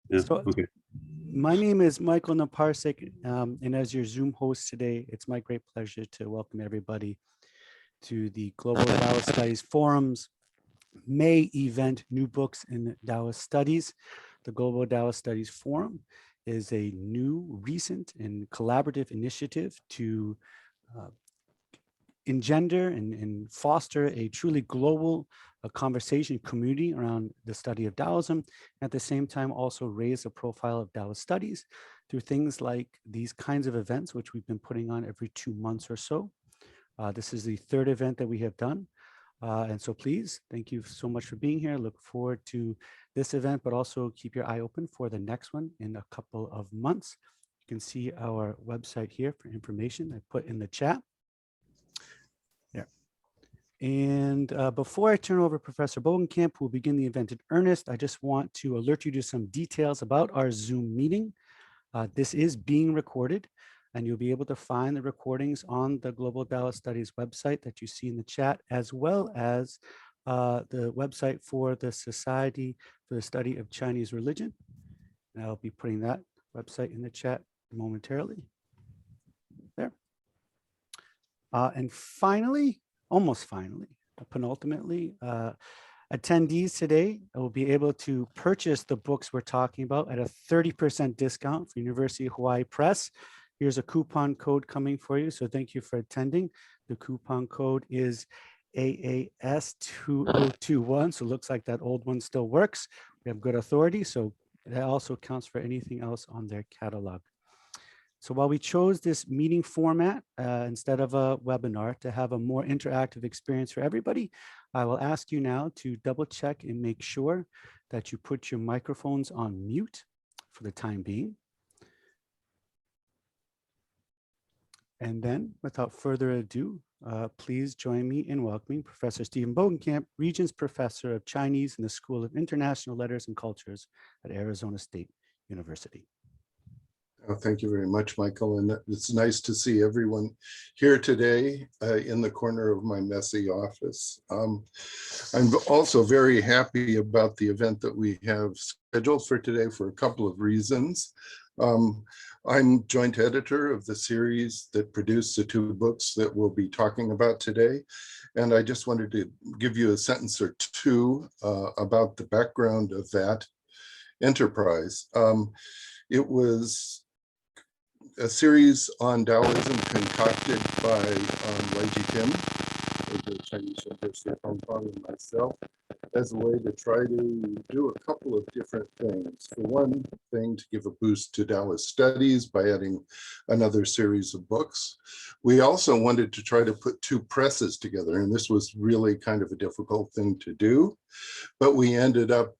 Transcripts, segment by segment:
Yeah. So Okay. my name is Michael Naparsik, and as your Zoom host today, it's my great pleasure to welcome everybody to the Global Daoist Studies Forum's May event, New Books in Daoist Studies. The Global Daoist Studies Forum is a new, recent, and collaborative initiative to uh, engender and foster a truly global conversation community around the study of Taoism, at the same time also raise the profile of Taoist studies through things like these kinds of events, which we've been putting on every 2 months or so. This is the third event that we have done. And so please, thank you so much for being here. Look forward to this event, but also keep your eye open for the next one in a couple of months. You can see our website here for information I put in the chat. And before I turn over to Professor Bogenkamp, who will begin the event in earnest, I just want to alert you to some details about our Zoom meeting. This is being recorded, and you'll be able to find the recordings on the Global Daoist Studies website that you see in the chat, as well as the website for the Society for the Study of Chinese Religion. And I'll be putting that website in the chat momentarily. There. And finally, almost finally, penultimately, attendees today will be able to purchase the books we're talking about at a 30% discount for University of Hawaii Press. Here's a coupon code coming for you, so thank you for attending. The coupon code is AAS2021, so it looks like that old one still works. We have good authority, so that also counts for anything else on their catalog. So while we chose this meeting format instead of a webinar to have a more interactive experience for everybody, I will ask you now to double check and make sure that you put your microphones on mute for the time being. And then without further ado, please join me in welcoming Professor Stephen Bogenkamp, Regents Professor of Chinese in the School of International Letters and Cultures at Arizona State University. Thank you very much, Michael. And it's nice to see everyone here today in the corner of my messy office. I'm also very happy about the event that we have scheduled for today for a couple of reasons. I'm joint editor of the series that produced the 2 books that we'll be talking about today. And I just wanted to give you a sentence or two about the background of that enterprise. It was a series on Taoism concocted by Wai Tim of the Chinese University of Hong Kong and myself as a way to try to do a couple of different things. For one thing, to give a boost to Taoist studies by adding another series of books. We also wanted to try to put 2 presses together, and this was really kind of a difficult thing to do, but we ended up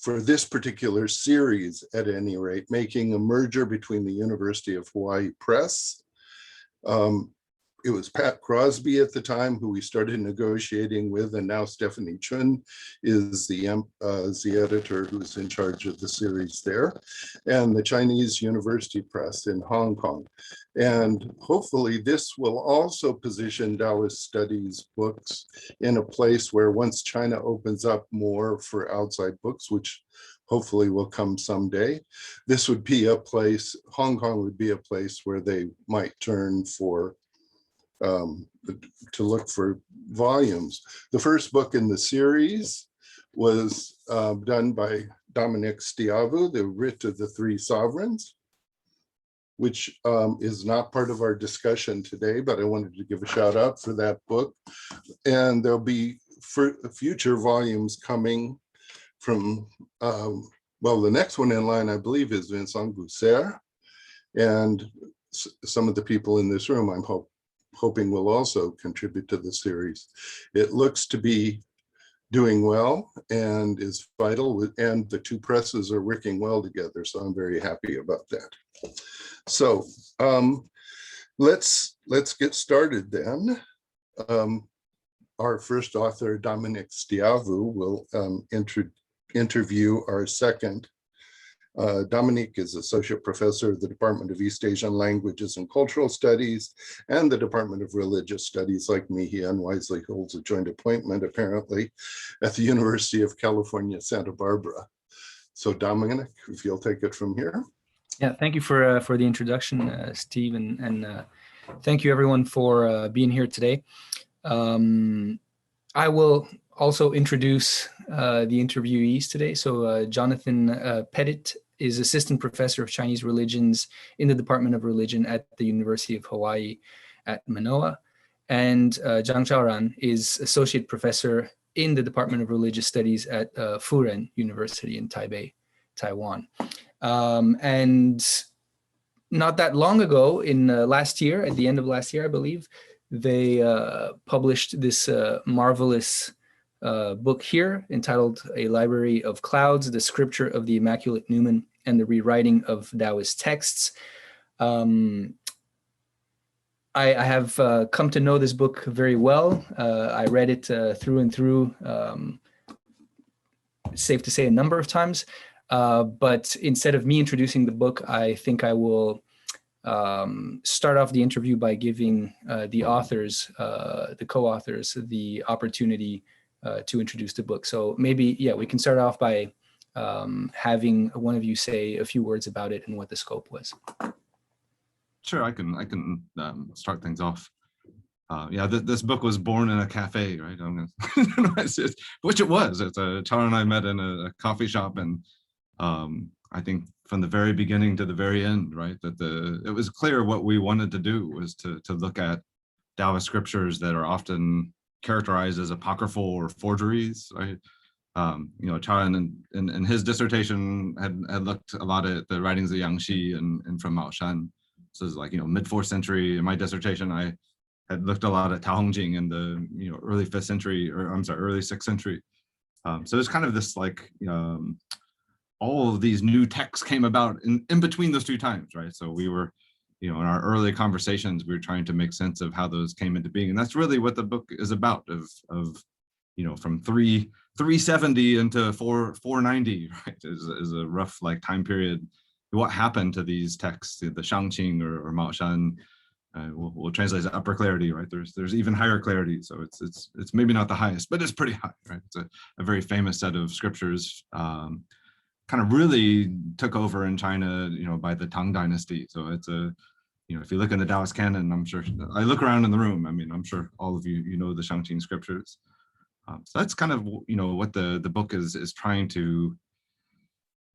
for this particular series, at any rate, making a merger between the University of Hawaii Press. It was Pat Crosby at the time who we started negotiating with, and now Stephanie Chun is the editor who's in charge of the series there, and the Chinese University Press in Hong Kong. And hopefully this will also position Taoist studies books in a place where once China opens up more for outside books, which hopefully will come someday, this would be a place, Hong Kong would be a place where they might turn for to look for volumes. The first book in the series was done by Dominic Stiavu, The Writ of the Three Sovereigns, which is not part of our discussion today, but I wanted to give a shout out for that book. And there'll be future volumes coming from, well, the next one in line, I believe, is Vincent Gousser. And some of the people in this room, I'm hoping will also contribute to the series. It looks to be doing well and is vital, and the 2 presses are working well together, so I'm very happy about that. So let's get started then. Our first author, Dominic Stiavu, will interview our second Dominique is Associate Professor of the Department of East Asian Languages and Cultural Studies and the Department of Religious Studies. Like me, he unwisely holds a joint appointment, apparently, at the University of California, Santa Barbara. So Dominic, if you'll take it from here. Yeah, thank you for the introduction, Steve, and thank you everyone for being here today. I will also introduce the interviewees today. So Jonathan Pettit is Assistant Professor of Chinese Religions in the Department of Religion at the University of Hawaii at Manoa. And Zhang Xiaoran is Associate Professor in the Department of Religious Studies at Furen University in Taipei, Taiwan. And not that long ago, in last year, at the end of last year, I believe, they published this marvelous book here entitled A Library of Clouds, the Scripture of the Immaculate Numen and the Rewriting of Daoist Texts. I have come to know this book very well. I read it through and through, safe to say a number of times. But instead of me introducing the book, I think I will start off the interview by giving the authors, the co-authors, the opportunity to introduce the book. So maybe, yeah, we can start off by having one of you say a few words about it and what the scope was. Sure, I can start things off. Yeah, this book was born in a cafe, right? Which it was. Chara and I met in a coffee shop, and I think from the very beginning to the very end, right, that it was clear what we wanted to do was to look at Taoist scriptures that are often characterized as apocryphal or forgeries, right? Chara in his dissertation had looked a lot at the writings of Yang Shi and from Mao Shan. So it's like, mid 4th century. In my dissertation, I had looked a lot at Tao Hongjing in the early 5th century, or I'm sorry, early 6th century. So it's kind of this like all of these new texts came about in between those two times, right? So we were, in our early conversations, we were trying to make sense of how those came into being, and that's really what the book is about. Of from 370 into 490, right? Is a rough like time period. What happened to these texts, the Shangqing or Mao Shan? We'll translate as upper clarity, right? There's even higher clarity, so it's maybe not the highest, but it's pretty high, right? It's a very famous set of scriptures. Kind of really took over in China, by the Tang Dynasty. So it's if you look in the Taoist canon, I'm sure I look around in the room. I mean, I'm sure all of you know the Shangqing scriptures. So that's kind of what the book is trying to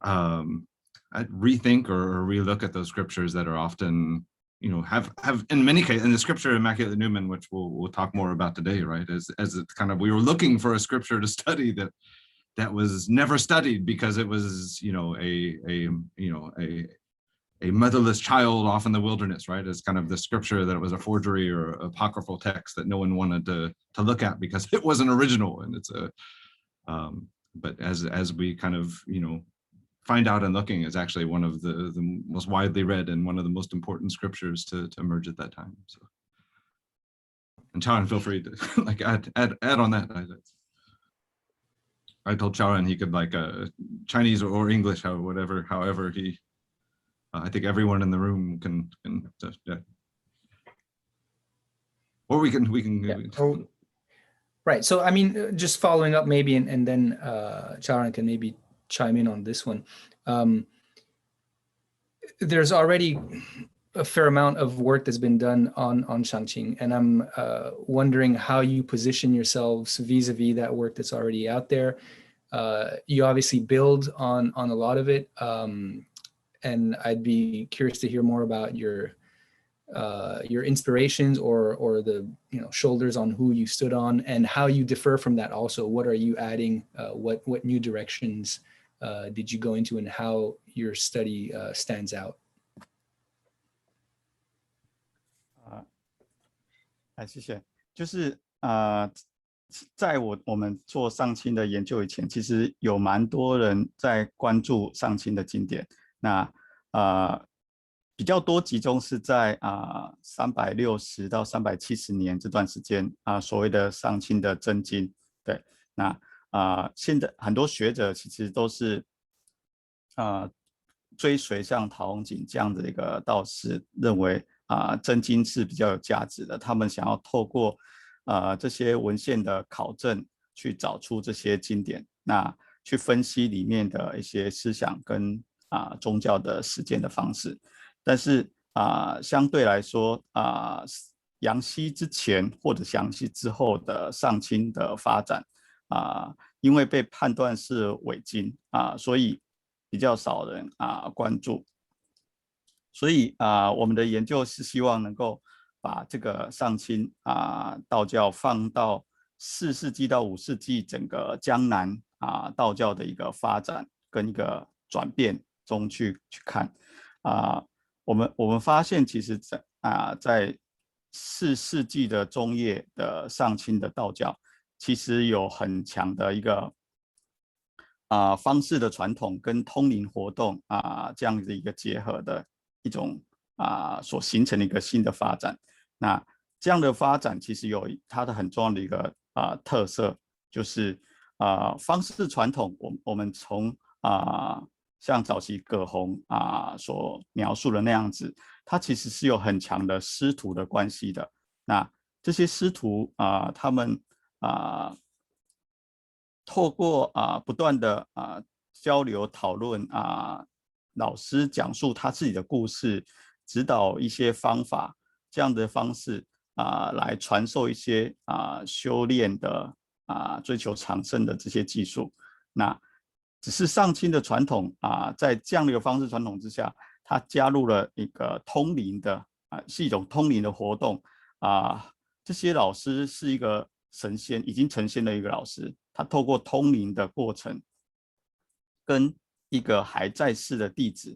rethink or relook at those scriptures that are often have in many cases in the scripture Immaculate Numen, which we'll talk more about today, right? As it's kind of we were looking for a scripture to study that was never studied because it was a motherless child off in the wilderness, right? As kind of the scripture that it was a forgery or apocryphal text that no one wanted to look at because it wasn't original. And it's but as we kind of find out and looking, is actually one of the most widely read and one of the most important scriptures to emerge at that time. So, and Charan, feel free to like add on that. I told Charan he could like Chinese or English, however he. I think everyone in the room can yeah. Or we can. Yeah. Right. So I mean, just following up maybe, and then Charan can maybe chime in on this one. There's already a fair amount of work that's been done on Shangqing, and I'm wondering how you position yourselves vis-a-vis that work that's already out there. You obviously build on a lot of it, and I'd be curious to hear more about your inspirations or the shoulders on who you stood on, and how you differ from that. Also, what are you adding? What new directions did you go into, and how your study stands out? 谢谢。就是在我们做上清的研究以前，其实有蛮多人在关注上清的经典。那比较多集中是在360到370年这段时间所谓的上清的真经。对，那现在很多学者其实都是追随像陶弘景这样的一个道士，认为真经是比较有价值的，他们想要透过这些文献的考证，去找出这些经典，那去分析里面的一些思想跟宗教的实践的方式。但是相对来说杨希之前或者杨希之后的上清的发展因为被判断是伪经所以比较少人关注。所以我们的研究是希望能够把这个上清道教放到4世纪到5世纪整个江南道教的一个发展跟一个转变中去看我们发现其实在4世纪的中叶的上清的道教，其实有很强的一个方式的传统跟通灵活动这样的一个结合的一种所形成的一个新的发展。那这样的发展其实有它的很重要的一个特色，就是方式传统，我们从像早期葛洪所描述的那样子，它其实是有很强的师徒的关系的。那这些师徒他们透过不断的交流讨论老师讲述他自己的故事，指导一些方法，这样的方式来传授一些修炼的追求长生的这些技术。那只是上清的传统在这样的一个方式传统之下，它加入了一个通灵的是一种通灵的活动这些老师是一个神仙，已经成仙的一个老师，他透过通灵的过程，跟一个还在世的弟子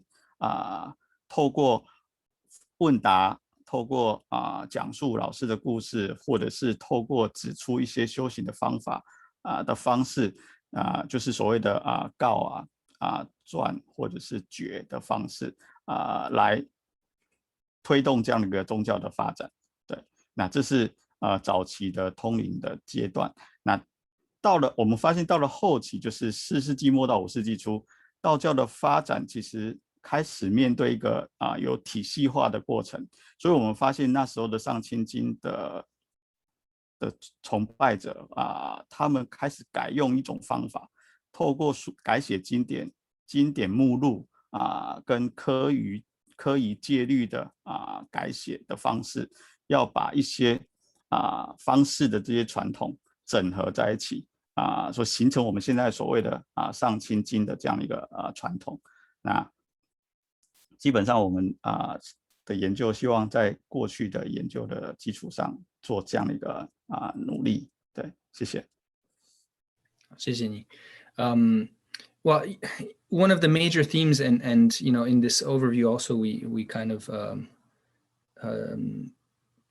透过问答，透过讲述老师的故事，或者是透过指出一些修行的方法的方式就是所谓的告传或者是诀的方式来推动这样的一个宗教的发展。对，那这是早期的通灵的阶段。那我们发现到了后期，就是4世纪末到5世纪初，道教的发展其实开始面对一个有体系化的过程。所以我们发现那时候的上清经的崇拜者他们开始改用一种方法，透过改写经典目录跟科仪戒律的改写的方式，要把一些方式的这些传统整合在一起所形成我们现在所谓的上清经的这样一个传统。那基本上我们的研究希望在过去的研究的基础上做这样的一个努力。对，谢谢。谢谢你。Well, one of the major themes, and in this overview also we kind of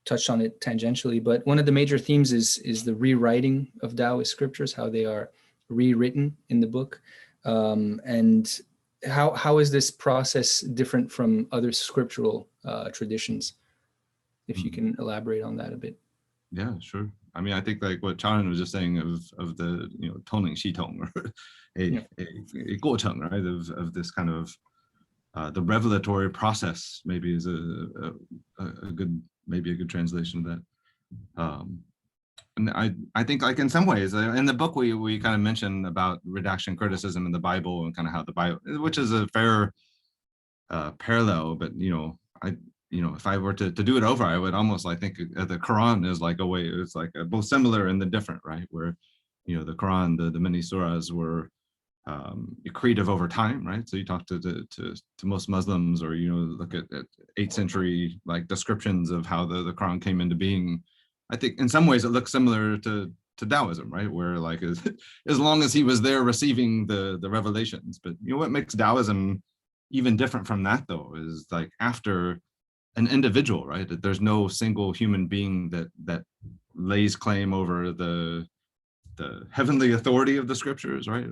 touched on it tangentially, but one of the major themes is the rewriting of Daoist scriptures, how they are rewritten in the book, and how is this process different from other scriptural traditions? If you can elaborate on that a bit. Yeah, sure. I mean, I think like what Charan was just saying of the toning shitong or a 过程, right, of this kind of the revelatory process maybe is a good translation of that. And I think like in some ways in the book we kind of mentioned about redaction criticism in the Bible and kind of how the Bible, which is a fair parallel, but if I were to do it over, I would almost like think the Quran is like a way, it's like both similar and the different, right? Where, the Quran, the many surahs were creative over time, right? So you talk to most Muslims, or, look at 8th century like descriptions of how the Quran came into being. I think in some ways it looks similar to Taoism, right? Where like as long as he was there receiving the revelations. But what makes Taoism even different from that though is like after an individual, right? That there's no single human being that lays claim over the heavenly authority of the scriptures, right?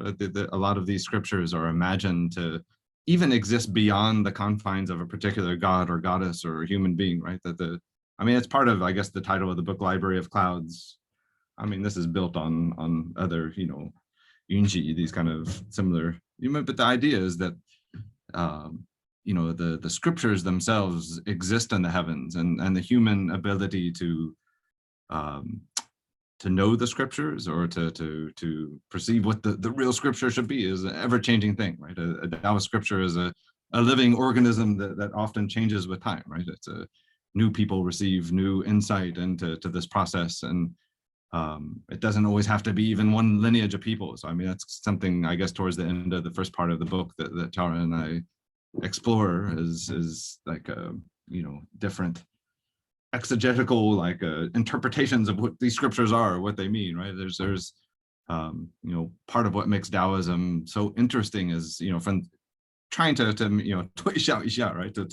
A lot of these scriptures are imagined to even exist beyond the confines of a particular god or goddess or human being, right? It's part of, I guess, the title of the book, Library of Clouds. I mean, this is built on other, Yunji, these kind of similar, but the idea is that you know, the scriptures themselves exist in the heavens, and the human ability to know the scriptures or to perceive what the real scripture should be is an ever-changing thing, right? A Taoist scripture is a living organism that often changes with time, right? It's new people receive new insight into this process, and it doesn't always have to be even one lineage of people. So I mean, that's something, I guess, towards the end of the first part of the book that Tara and I explore is like you know, different exegetical like interpretations of what these scriptures are, what they mean, right? There's you know, part of what makes Taoism so interesting is, you know, from trying to you know, 推销一下, right, to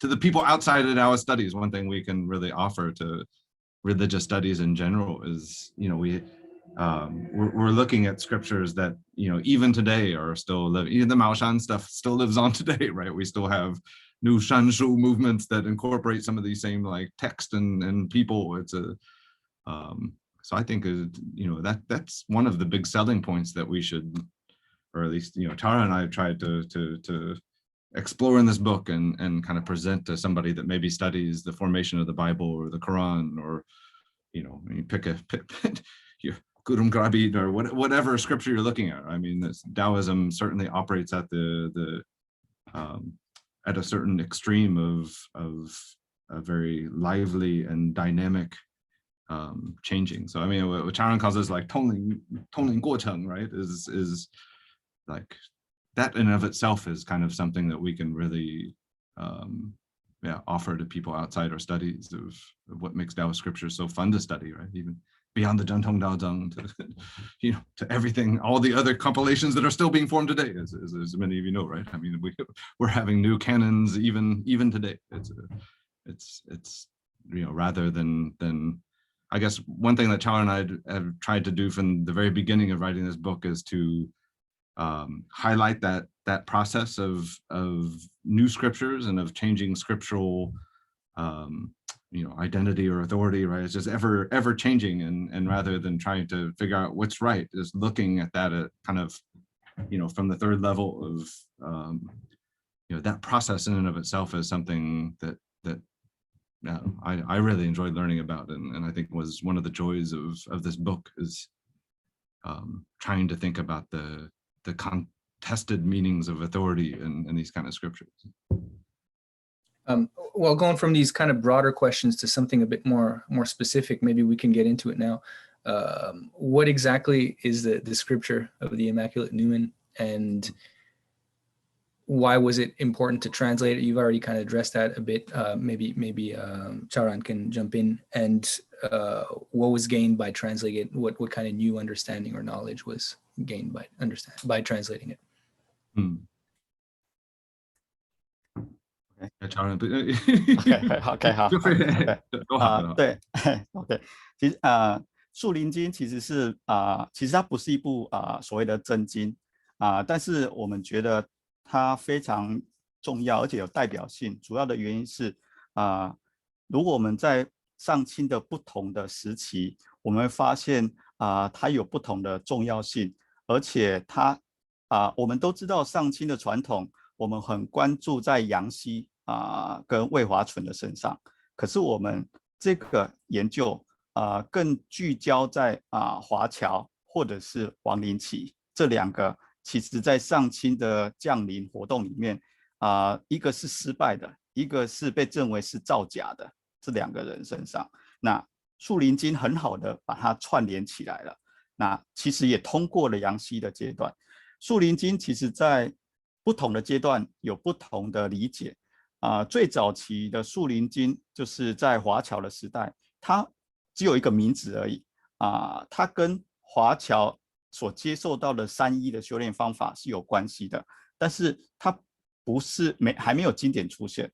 the people outside of Taoist studies. One thing we can really offer to religious studies in general is, you know, we're looking at scriptures that, you know, even today are still living. Even the Maoshan stuff still lives on today, right? We still have new Shanshu movements that incorporate some of these same like text and people. It's a so I think, you know, that's one of the big selling points that we should, or at least, you know, Tara and I tried to explore in this book and kind of present to somebody that maybe studies the formation of the Bible or the Quran, or, you know, you pick your Kurum Grabit or whatever scripture you're looking at. I mean, this Taoism certainly operates at at a certain extreme of a very lively and dynamic changing. So I mean, what Charan calls this like 通灵过程, right, is like that in and of itself is kind of something that we can really yeah, offer to people outside our studies of what makes Taoist scripture so fun to study, right? Even beyond the Zhentong Daozhang to, you know, to everything, all the other compilations that are still being formed today, as many of you know, right? I mean, we're having new canons even today. It's you know, rather than I guess one thing that Chao and I have tried to do from the very beginning of writing this book is to highlight that process of new scriptures and of changing scriptural you know, identity or authority, right? It's just ever changing, and rather than trying to figure out what's right, is looking at that at kind of, you know, from the third level of you know, that process in and of itself is something that I really enjoyed learning about, and I think was one of the joys of this book is trying to think about the contested meanings of authority in these kind of scriptures. Well, going from these kind of broader questions to something a bit more specific, maybe we can get into it now. What exactly is the scripture of the Immaculate Numen, and why was it important to translate it? You've already kind of addressed that a bit. Maybe Charan can jump in. And what was gained by translating it? What kind of new understanding or knowledge was gained by translating it? OK， 好，对，OK， 其实树林经其实是其实它不是一部所谓的真经但是我们觉得它非常重要，而且有代表性。主要的原因是如果我们在上清的不同的时期，我们会发现它有不同的重要性，而且它我们都知道上清的传统，我们很关注在杨希跟魏华存的身上，可是我们这个研究更聚焦在华侨或者是王灵奇这两个，其实在上清的降临活动里面一个是失败的，一个是被认为是造假的，这两个人身上，那树林经很好的把它串联起来了，那其实也通过了杨希的阶段。树林经其实在不同的阶段有不同的理解最早期的树林经就是在华侨的时代，它只有一个名字而已它跟华侨所接受到的三一的修炼方法是有关系的，但是它不是还没有经典出现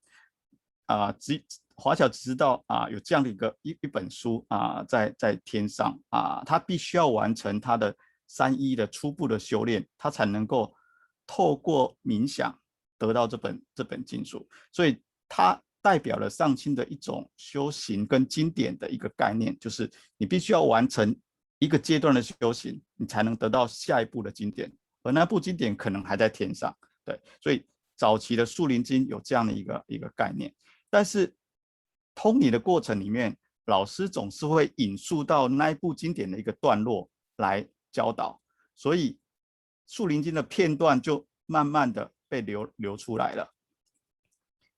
华侨只知道有这样的一本书在天上他必须要完成他的三一的初步的修炼，他才能够透过冥想得到这本经书，所以它代表了上清的一种修行跟经典的一个概念，就是你必须要完成一个阶段的修行，你才能得到下一步的经典，而那部经典可能还在天上。对，所以早期的树林经有这样的一个概念，但是通理的过程里面，老师总是会引述到那一部经典的一个段落来教导，所以树林经的片段就慢慢的被流出来了。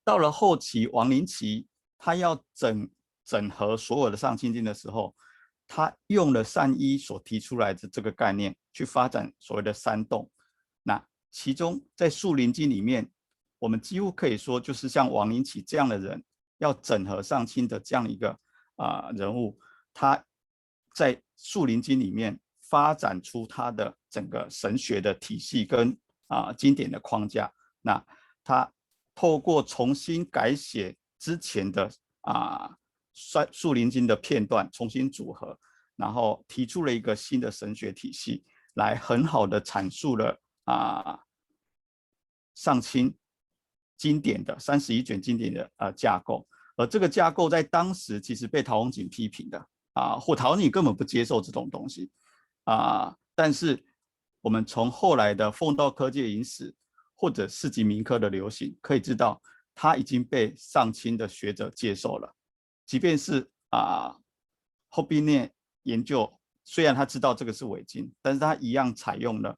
到了后期，王灵奇他要整合所有的上清经的时候，他用了善一所提出来的这个概念去发展所谓的三洞。那其中在树林经里面，我们几乎可以说就是像王灵奇这样的人，要整合上清的这样一个人物，他在树林经里面发展出他的整个神学的体系跟经典的框架。那他透过重新改写之前的树林经的片段，重新组合，然后提出了一个新的神学体系，来很好的阐述了上清经典的31卷经典的架构。而这个架构在当时其实被陶弘景批评的或陶弘景根本不接受这种东西但是我们从后来的奉道科界引史或者世纪民科的流行，可以知道它已经被上清的学者接受了。即便是后边念研究，虽然他知道这个是伪经，但是他一样采用了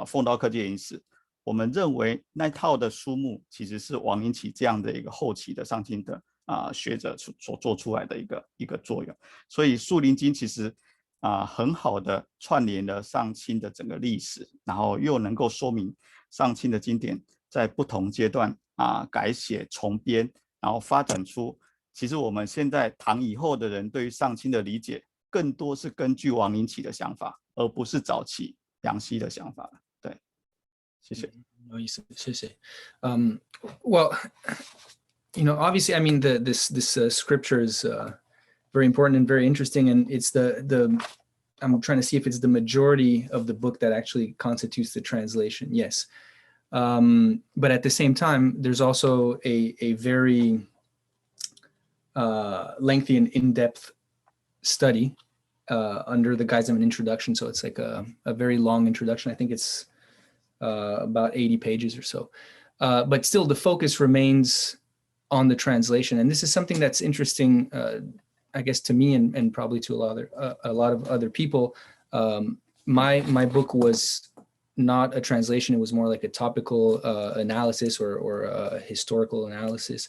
奉道科界引史。我们认为那套的书目其实是王灵奇这样的一个后期的上清的学者所做出来的一个作用。所以树林经其实很好的串联了上清的整个历史，然后又能够说明上清的经典在不同阶段改写重编，然后发展出其实我们现在唐以后的人对于上清的理解，更多是根据王灵奇的想法，而不是早期杨希的想法。对，谢谢。有意思，谢谢。Well, you know, obviously, I mean, this scripture is very important and very interesting, and it's the I'm trying to see if it's the majority of the book that actually constitutes the translation. Yes, but at the same time, there's also a very lengthy and in-depth study under the guise of an introduction. So it's like a very long introduction. I think it's about 80 pages or so. But still, the focus remains on the translation. And this is something that's interesting, I guess, to me and probably to a lot of other people. My book was not a translation. It was more like a topical analysis or a historical analysis.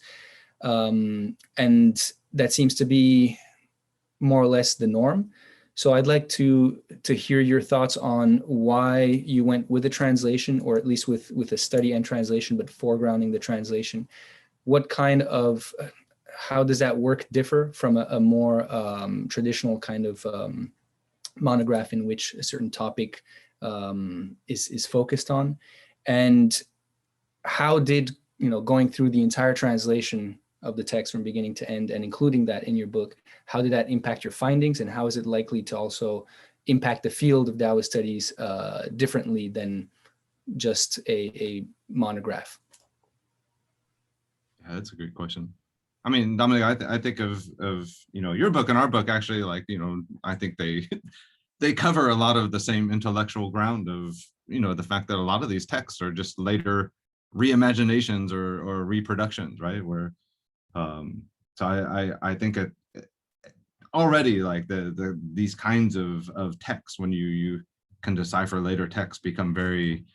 And that seems to be more or less the norm. So I'd like to hear your thoughts on why you went with a translation, or at least with a study and translation, but foregrounding the translation. What kind of, how does that work differ from a more traditional kind of monograph in which a certain topic is focused on? And how did, you know, going through the entire translation of the text from beginning to end and including that in your book, how did that impact your findings, and how is it likely to also impact the field of Daoist studies differently than just a monograph? Yeah, that's a great question. I mean, Dominic, I think of you know, your book and our book actually, like, you know, I think they cover a lot of the same intellectual ground of, you know, the fact that a lot of these texts are just later reimaginations or reproductions, right? Where so I think it already, like these kinds of texts, when you can decipher later texts, become very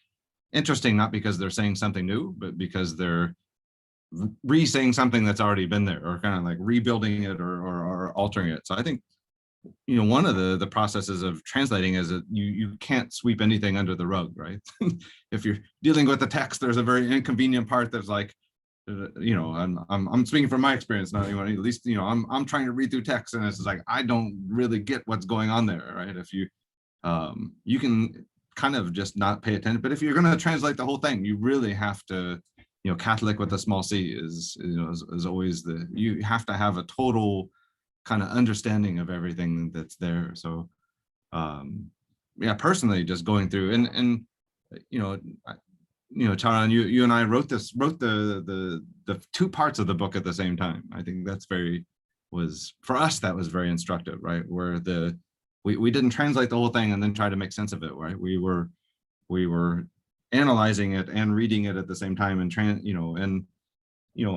interesting, not because they're saying something new, but because they're re-saying something that's already been there, or kind of like rebuilding it or altering it. So I think, you know, one of the processes of translating is that you can't sweep anything under the rug, right? If you're dealing with the text, there's a very inconvenient part that's like, you know, I'm speaking from my experience, not anyone, at least, you know, I'm trying to read through text and it's like, I don't really get what's going on there, right? If you you can kind of just not pay attention, but if you're going to translate the whole thing, you really have to, you know, Catholic with a small c is, you know, is always you have to have a total kind of understanding of everything that's there. So yeah, personally, just going through and you know, Charan, you and I wrote the two parts of the book at the same time. I think that's for us, that was very instructive, right? Where we didn't translate the whole thing and then try to make sense of it, right? We were analyzing it and reading it at the same time, and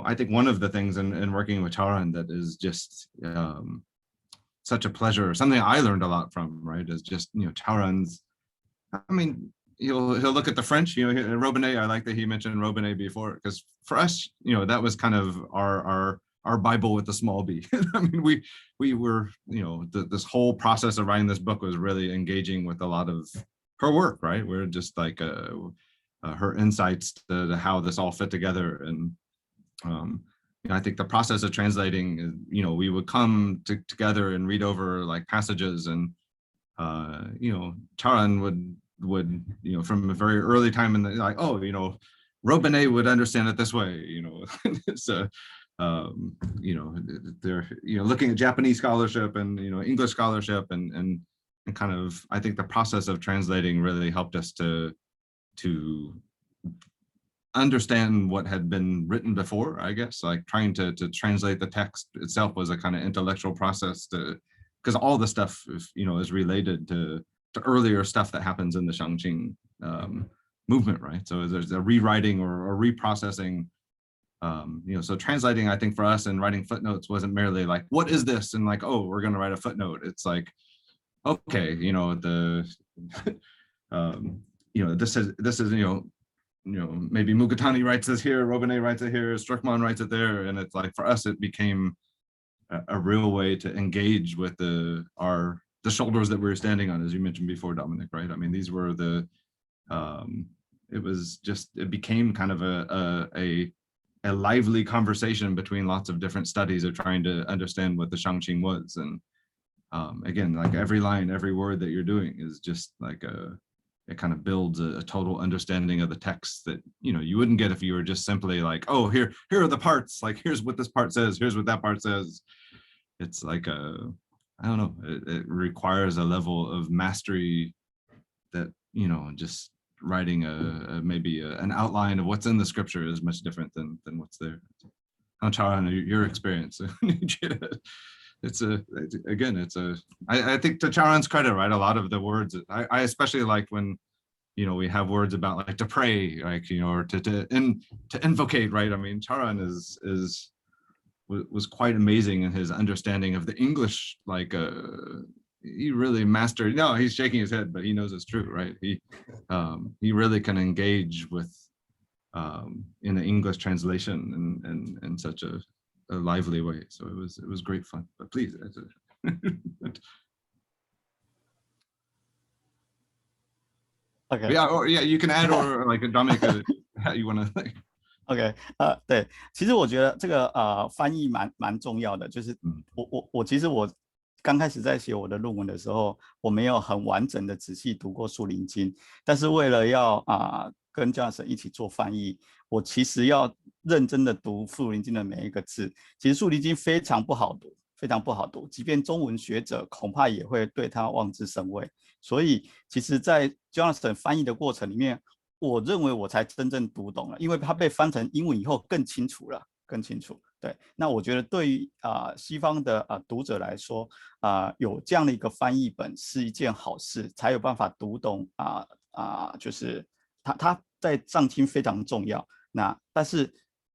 I think one of the things in working with Charan that is just such a pleasure, something I learned a lot from, right, is just, Charan's, I mean, he'll look at the French, Robinet. I like that he mentioned Robinet before, because for us, that was kind of our Bible with the small b. I mean, we were, this whole process of writing this book was really engaging with a lot of her work, right? We're just like her insights to how this all fit together. And I think the process of translating is, we would come together and read over like passages, and Charan would from a very early time in the, like, oh, Robinet would understand it this way, it's they're looking at Japanese scholarship and English scholarship, and kind of, I think the process of translating really helped us to understand what had been written before, I guess, like trying to translate the text itself was a kind of intellectual process, because all the stuff is related to earlier stuff that happens in the Shangqing movement, right? So there's a rewriting or reprocessing. So translating, I think for us, and writing footnotes wasn't merely like, what is this? And like, oh, we're going to write a footnote. It's like, okay, this is, maybe Mugatani writes this here, Robinet writes it here, Strickmann writes it there. And it's like, for us, it became a real way to engage with the shoulders that we were standing on, as you mentioned before, Dominic, right? I mean, these were it became kind of a lively conversation between lots of different studies of trying to understand what the Shangqing was. And again, like every line, every word that you're doing is just like it kind of builds a total understanding of the text that, you wouldn't get if you were just simply like, oh, here are the parts, like, here's what this part says, here's what that part says. It's like I don't know, it requires a level of mastery that, just writing maybe an outline of what's in the scripture is much different than what's there. Charan, your experience. I think to Charan's credit, right, a lot of the words, I especially like when, we have words about like to pray, like, or to invocate, right? I mean, Charan was quite amazing in his understanding of the English, like he really mastered, no, he's shaking his head, but he knows it's true, right? He really can engage with in the English translation in such a lively way. So it was great fun. But please. OK， yeah, you can add, or like Dominic, how you want to. OK， 对，其实我觉得这个翻译蛮重要的，就是其实我刚开始在写我的论文的时候，我没有很完整的仔细读过《树林经》，但是为了要跟 Jonathan 一起做翻译，我其实要认真的读《树林经》的每一个字。其实《树林经》非常不好读，非常不好读，即便中文学者恐怕也会对它望之甚畏。所以，其实，在 Jonathan 翻译的过程里面，我认为我才真正读懂了，因为它被翻成英文以后更清楚了，更清楚。对，那我觉得对于西方的读者来说，有这样的一个翻译本是一件好事，才有办法读懂就是它在藏经非常重要。但是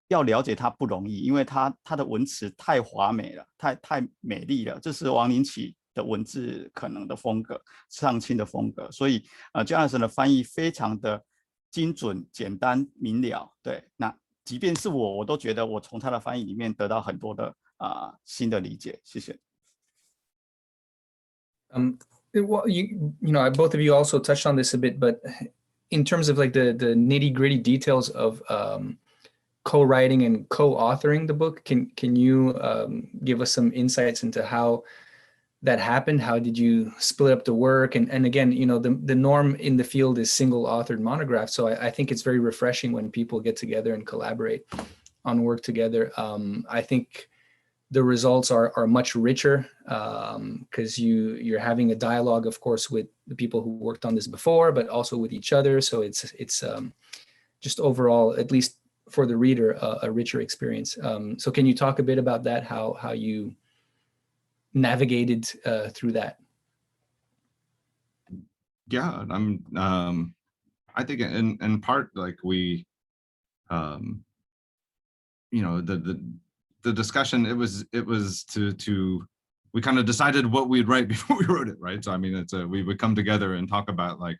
要了解它不容易，因为它的文词太华美了，太美丽了，这是王灵起的文字可能的风格，藏经的风格，所以Jonathan 的翻译非常的精准、简单、明了。对，那即便是我都觉得我从他的翻译里面得到很多的新的理解。谢谢。Well, both of you also touched on this a bit, but in terms of like the nitty-gritty details of co-writing and co-authoring the book, can you give us some insights into how that happened? How did you split up the work? And again, the norm in the field is single authored monograph. So I think it's very refreshing when people get together and collaborate on work together. I think the results are much richer because you're having a dialogue, of course, with the people who worked on this before, but also with each other. So it's just overall, at least for the reader, a richer experience. So can you talk a bit about that? How you navigated through that? Yeah, I think in part, like we, you know, the discussion, it was to we kind of decided what we'd write before we wrote it, right? So I mean, it's we would come together and talk about like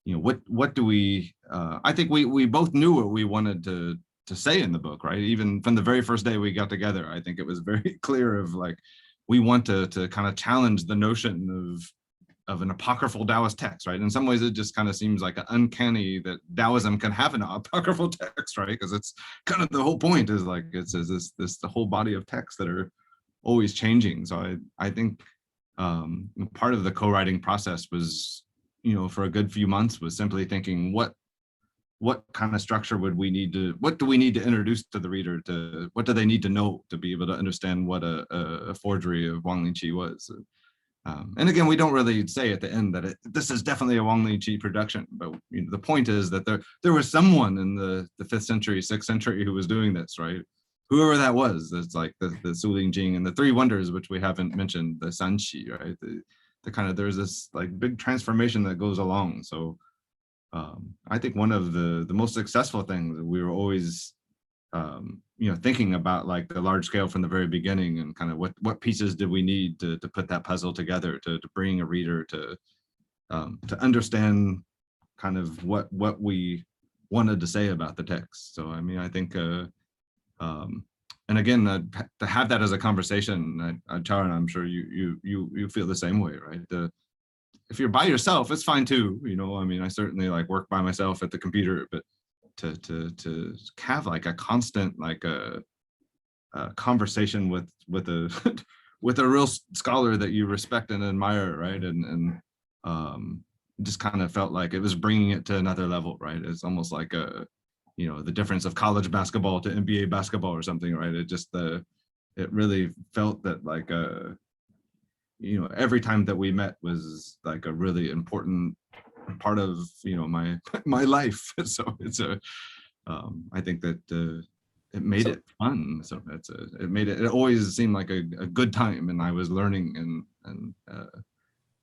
you know, what do we? I think we both knew what we wanted to say in the book, right? Even from the very first day we got together, I think it was very clear of like we want to kind of challenge the notion of an apocryphal Daoist text, right? In some ways, it just kind of seems like uncanny that Taoism can have an apocryphal text, right? Because it's kind of the whole point is like it's this the whole body of texts that are always changing. So I think part of the co-writing process was, you know, for a good few months was simply thinking what kind of structure would we need to, what do we need to introduce to the reader, to what do they need to know to be able to understand what a forgery of Wang Lingqi was. And again, we don't really say at the end that this is definitely a Wang Lingqi production, but you know, the point is that there was someone in the 5th century, 6th century who was doing this, right? Whoever that was, it's like the Su Lingjing and the 3 wonders, which we haven't mentioned, the Sanqi, right? The kind of, there's this like big transformation that goes along. So I think one of the most successful things that we were always you know, thinking about like the large scale from the very beginning and kind of what pieces did we need to put that puzzle together to bring a reader to understand kind of what we wanted to say about the text. So I mean, I think and again, to have that as a conversation, Charan, I'm sure you feel the same way, right? If you're by yourself, it's fine too. You know, I mean, I certainly like work by myself at the computer, but to have like a constant like a conversation with a with a real scholar that you respect and admire, right? And just kind of felt like it was bringing it to another level, right? It's almost like a, you know, the difference of college basketball to NBA basketball or something, right? It just it really felt that like you know, every time that we met was like a really important part of, you know, my life. So it's I think that it made it fun. So it made it always seemed like a good time, and I was learning, and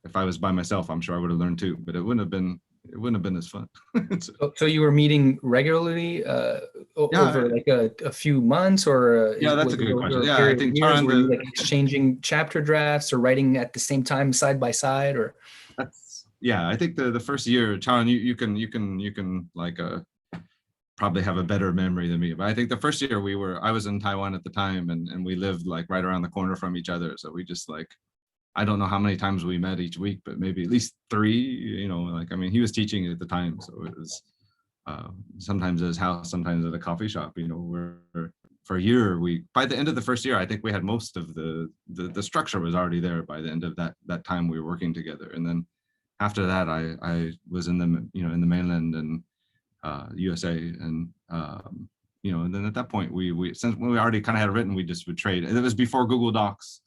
if I was by myself, I'm sure I would have learned too, but it wouldn't have been as fun. So you were meeting regularly over like a few months, or yeah, that's a good question. Yeah, I think were you like exchanging chapter drafts or writing at the same time side by side, or? That's, yeah, I think the first year, Charan, you can like probably have a better memory than me, but I think the first year I was in Taiwan at the time, and we lived like right around the corner from each other, so we just like, I don't know how many times we met each week, but maybe at least 3, you know, like, I mean, he was teaching at the time, so it was sometimes at his house, sometimes at a coffee shop, you know, where for a year, by the end of the first year, I think we had most of the structure was already there by the end of that time we were working together. And then after that, I was in the, you know, in the mainland and USA, and you know, and then at that point since we already kind of had written, we just would trade. And it was before Google Docs.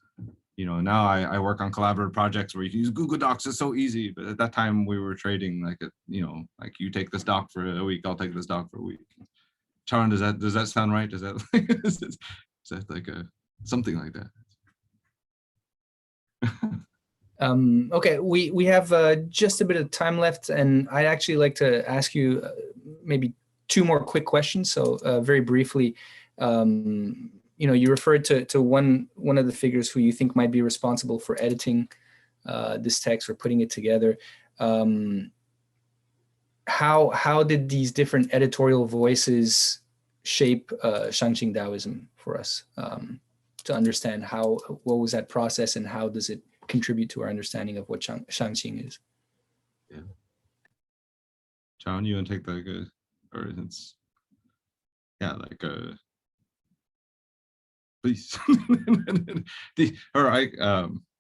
You know, now I work on collaborative projects where you can use Google Docs. It's so easy, but at that time we were trading like you know, like you take this doc for a week, I'll take this doc for a week. Charan, does that sound right? Is that is that like something like that? Okay, we have just a bit of time left, and I'd actually like to ask you maybe 2 more quick questions. So very briefly, you know, you referred to one of the figures who you think might be responsible for editing this text or putting it together. How did these different editorial voices shape Shanqing Taoism for us, to understand what was that process and how does it contribute to our understanding of what Shanqing is? Yeah. John, you want to take the or it's, yeah, like please. All right.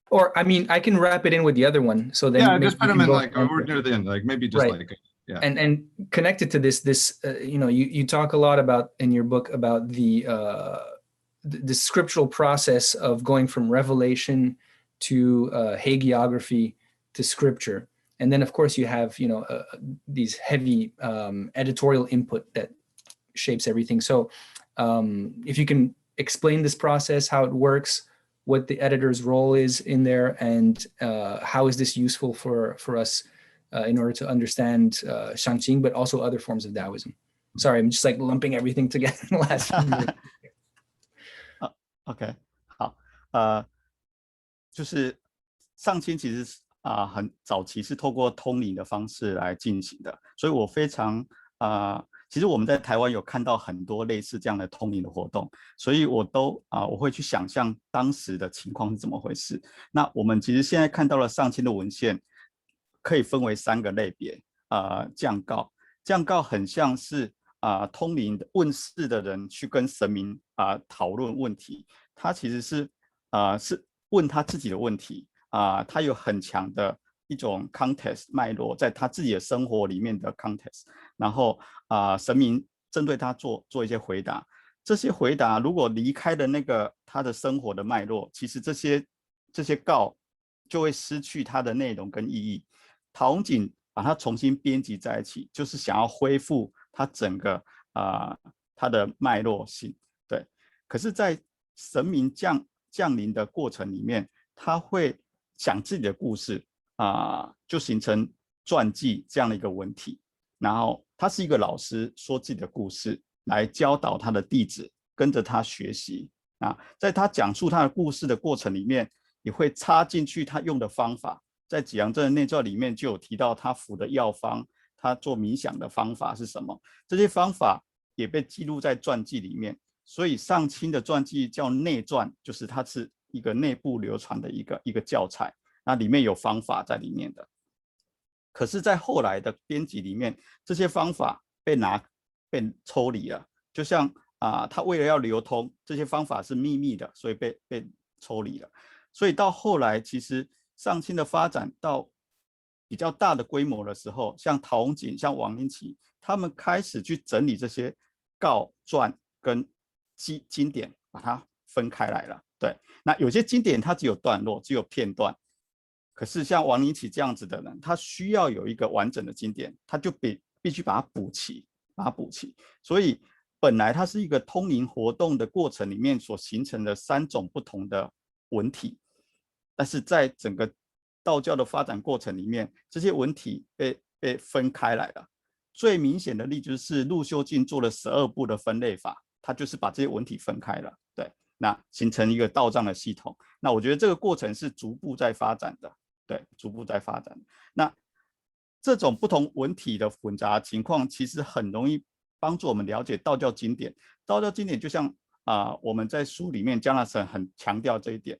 Or I mean, I can wrap it in with the other one. So then yeah, just put them in like we're near the end, like maybe just right. Like yeah. And connected to this, you know, you talk a lot about in your book about the scriptural process of going from revelation to hagiography to scripture, and then of course you have, you know, these heavy editorial input that shapes everything. So if you can explain this process, how it works, what the editor's role is in there, and how is this useful for us in order to understand Shangqing, but also other forms of Taoism. Sorry, I'm just like lumping everything together in the last few minutes. OK， 好，就是上清其实很早期是透过通灵的方式来进行的，所以我非常其实我们在台湾有看到很多类似这样的通灵的活动，所以我会去想象当时的情况是怎么回事。那我们其实现在看到了上清的文献，可以分为3个类别，降告，降告很像是通灵问事的人去跟神明讨论问题，他其实是问他自己的问题他有很强的一种 context 脉络，在他自己的生活里面的 context， 然后神明针对他做一些回答，这些回答如果离开了那个他的生活的脉络，其实这些告就会失去它的内容跟意义。陶弘景把它重新编辑在一起，就是想要恢复它整个它的脉络性。对，可是，在神明降临的过程里面，他会讲自己的故事就形成传记这样的一个文体。然后他是一个老师，说自己的故事来教导他的弟子，跟着他学习在他讲述他的故事的过程里面，也会插进去他用的方法。在济阳镇的内传里面就有提到他服的药方，他做冥想的方法是什么，这些方法也被记录在传记里面。所以上清的传记叫内传，就是它是一个内部流传的一个教材，那里面有方法在里面的。可是，在后来的编辑里面，这些方法被抽离了，就像他为了要流通，这些方法是秘密的，所以被抽离了。所以到后来，其实上清的发展到比较大的规模的时候，像陶弘景、像王灵奇，他们开始去整理这些告传跟经典，把它分开来了。对，那有些经典它只有段落，只有片段。可是像王灵奇这样子的人，他需要有一个完整的经典，他就必须把它补齐。所以本来它是一个通灵活动的过程里面所形成的3种不同的文体，但是在整个道教的发展过程里面，这些文体被分开来了。最明显的例子是陆秀静做了12部的分类法，他就是把这些文体分开了。对，那形成一个道藏的系统。那我觉得这个过程是逐步在发展的。对，逐步在发展。那这种不同文体的混杂情况，其实很容易帮助我们了解道教经典。道教经典就像我们在书里面，江老师很强调这一点。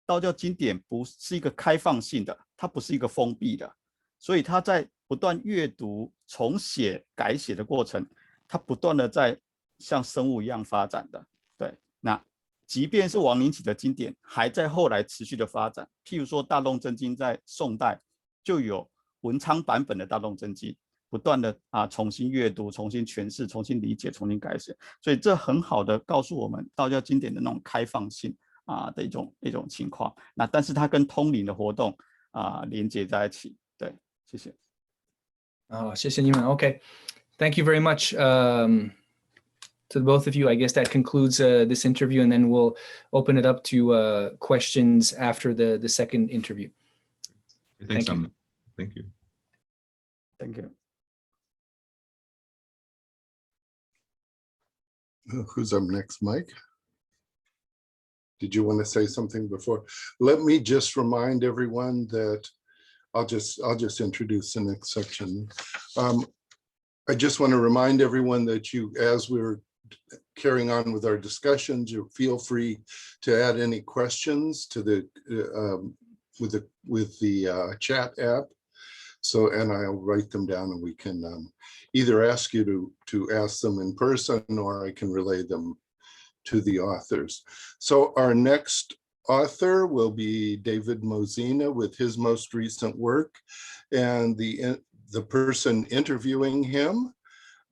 道教经典不是一个开放性的，它不是一个封闭的，所以它在不断阅读、重写、改写的过程，它不断的在像生物一样发展的。对，那即便是王灵奇的经典，还在后来持续的发展。譬如说《大洞真经》在宋代就有文昌版本的《大洞真经》，不断的重新阅读、重新诠释、重新理解、重新改写。所以这很好的告诉我们道教经典的那种开放性的一种情况。那但是它跟通灵的活动连接在一起。对，谢谢。谢谢你们。Okay, thank you very much. To both of you. I guess that concludes this interview, and then we'll open it up to questions after the second interview. Thank you. Thank you. Who's up next, Mike? Did you want to say something before? Let me just remind everyone that I'll just introduce the next section. I just want to remind everyone that as we're carrying on with our discussions, you feel free to add any questions to with the chat app. So, and I'll write them down, and we can either ask you to ask them in person, or I can relay them to the authors. So our next author will be David Mosina with his most recent work, and the person interviewing him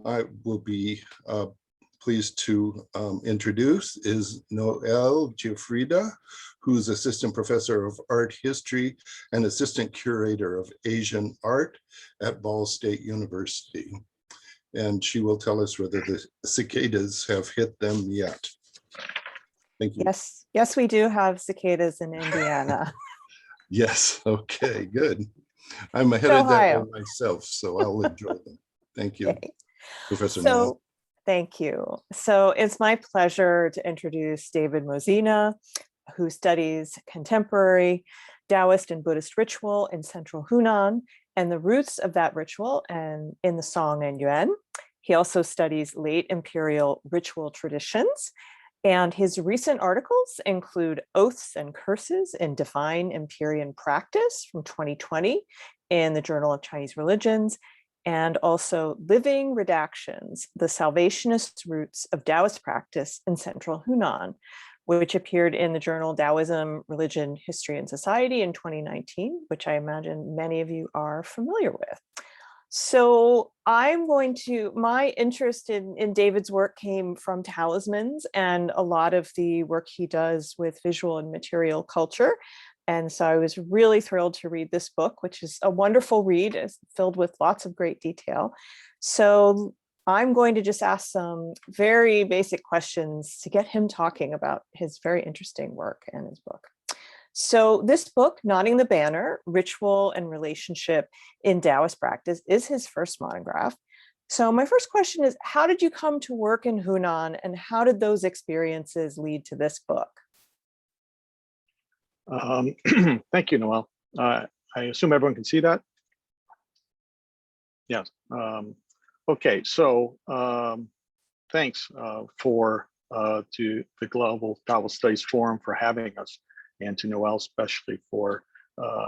I will be pleased to introduce is Noelle Giuffrida, who's Assistant Professor of Art History and Assistant Curator of Asian Art at Ball State University. And she will tell us whether the cicadas have hit them yet. Thank you. Yes, we do have cicadas in Indiana. Yes, okay, good. I'm headed that Ohio. way myself, so I'll enjoy them. Thank you, Okay. Professor Noel. So, thank you. So it's my pleasure to introduce David Mosina, who studies contemporary Daoist and Buddhist ritual in central Hunan and the roots of that ritual and in the Song and Yuan. He also studies late imperial ritual traditions, and his recent articles include Oaths and Curses in Divine Empyrean Practice from 2020 in the Journal of Chinese Religions, and also Living Redactions, the Salvationist Roots of Taoist Practice in Central Hunan, which appeared in the journal Taoism, Religion, History, and Society in 2019, which I imagine many of you are familiar with. So my interest in David's work came from talismans and a lot of the work he does with visual and material culture. And so I was really thrilled to read this book, which is a wonderful read. It's filled with lots of great detail. So I'm going to just ask some very basic questions to get him talking about his very interesting work and his book. So this book, Nodding the Banner, Ritual and Relationship in Taoist Practice, is his first monograph. So my first question is, how did you come to work in Hunan, and how did those experiences lead to this book? Thank you, Noel. I assume everyone can see that? Yes. Okay, so thanks to the Global Taoist Studies Forum for having us, and to Noel especially for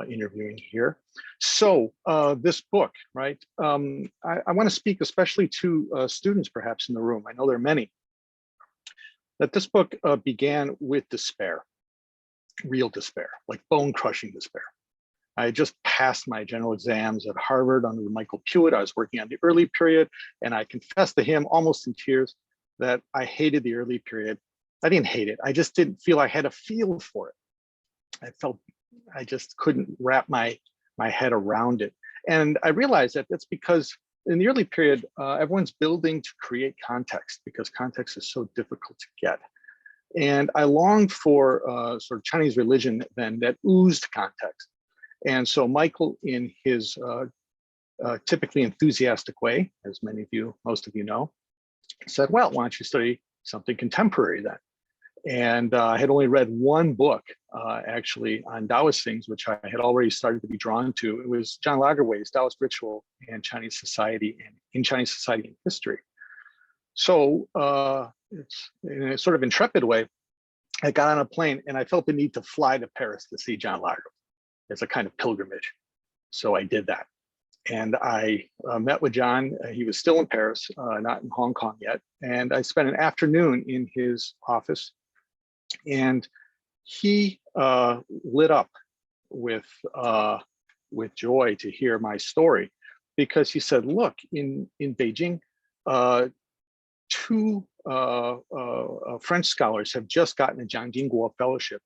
interviewing here. So this book, right? I want to speak especially to students perhaps in the room. I know there are many. That this book began with despair, real despair, like bone-crushing despair. I had just passed my general exams at Harvard under Michael Pewitt. I was working on the early period, and I confessed to him almost in tears that I hated the early period. I didn't hate it. I just didn't feel I had a feel for it. I just couldn't wrap my head around it. And I realized that that's because in the early period, everyone's building to create context, because context is so difficult to get. And I longed for sort of Chinese religion then that oozed context. And so Michael, in his typically enthusiastic way, as most of you know, said, well, why don't you study something contemporary then? And I had only read one book actually on Taoist things, which I had already started to be drawn to. It was John Lagerwey's Taoist Ritual and Chinese Society and in Chinese Society and History. So it's in a sort of intrepid way, I got on a plane and I felt the need to fly to Paris to see John Lagerwey. It's a kind of pilgrimage. So I did that. And I met with John. He was still in Paris, not in Hong Kong yet. And I spent an afternoon in his office. And he lit up with joy to hear my story, because he said, look, in Beijing, two French scholars have just gotten a Jiang Jingguo fellowship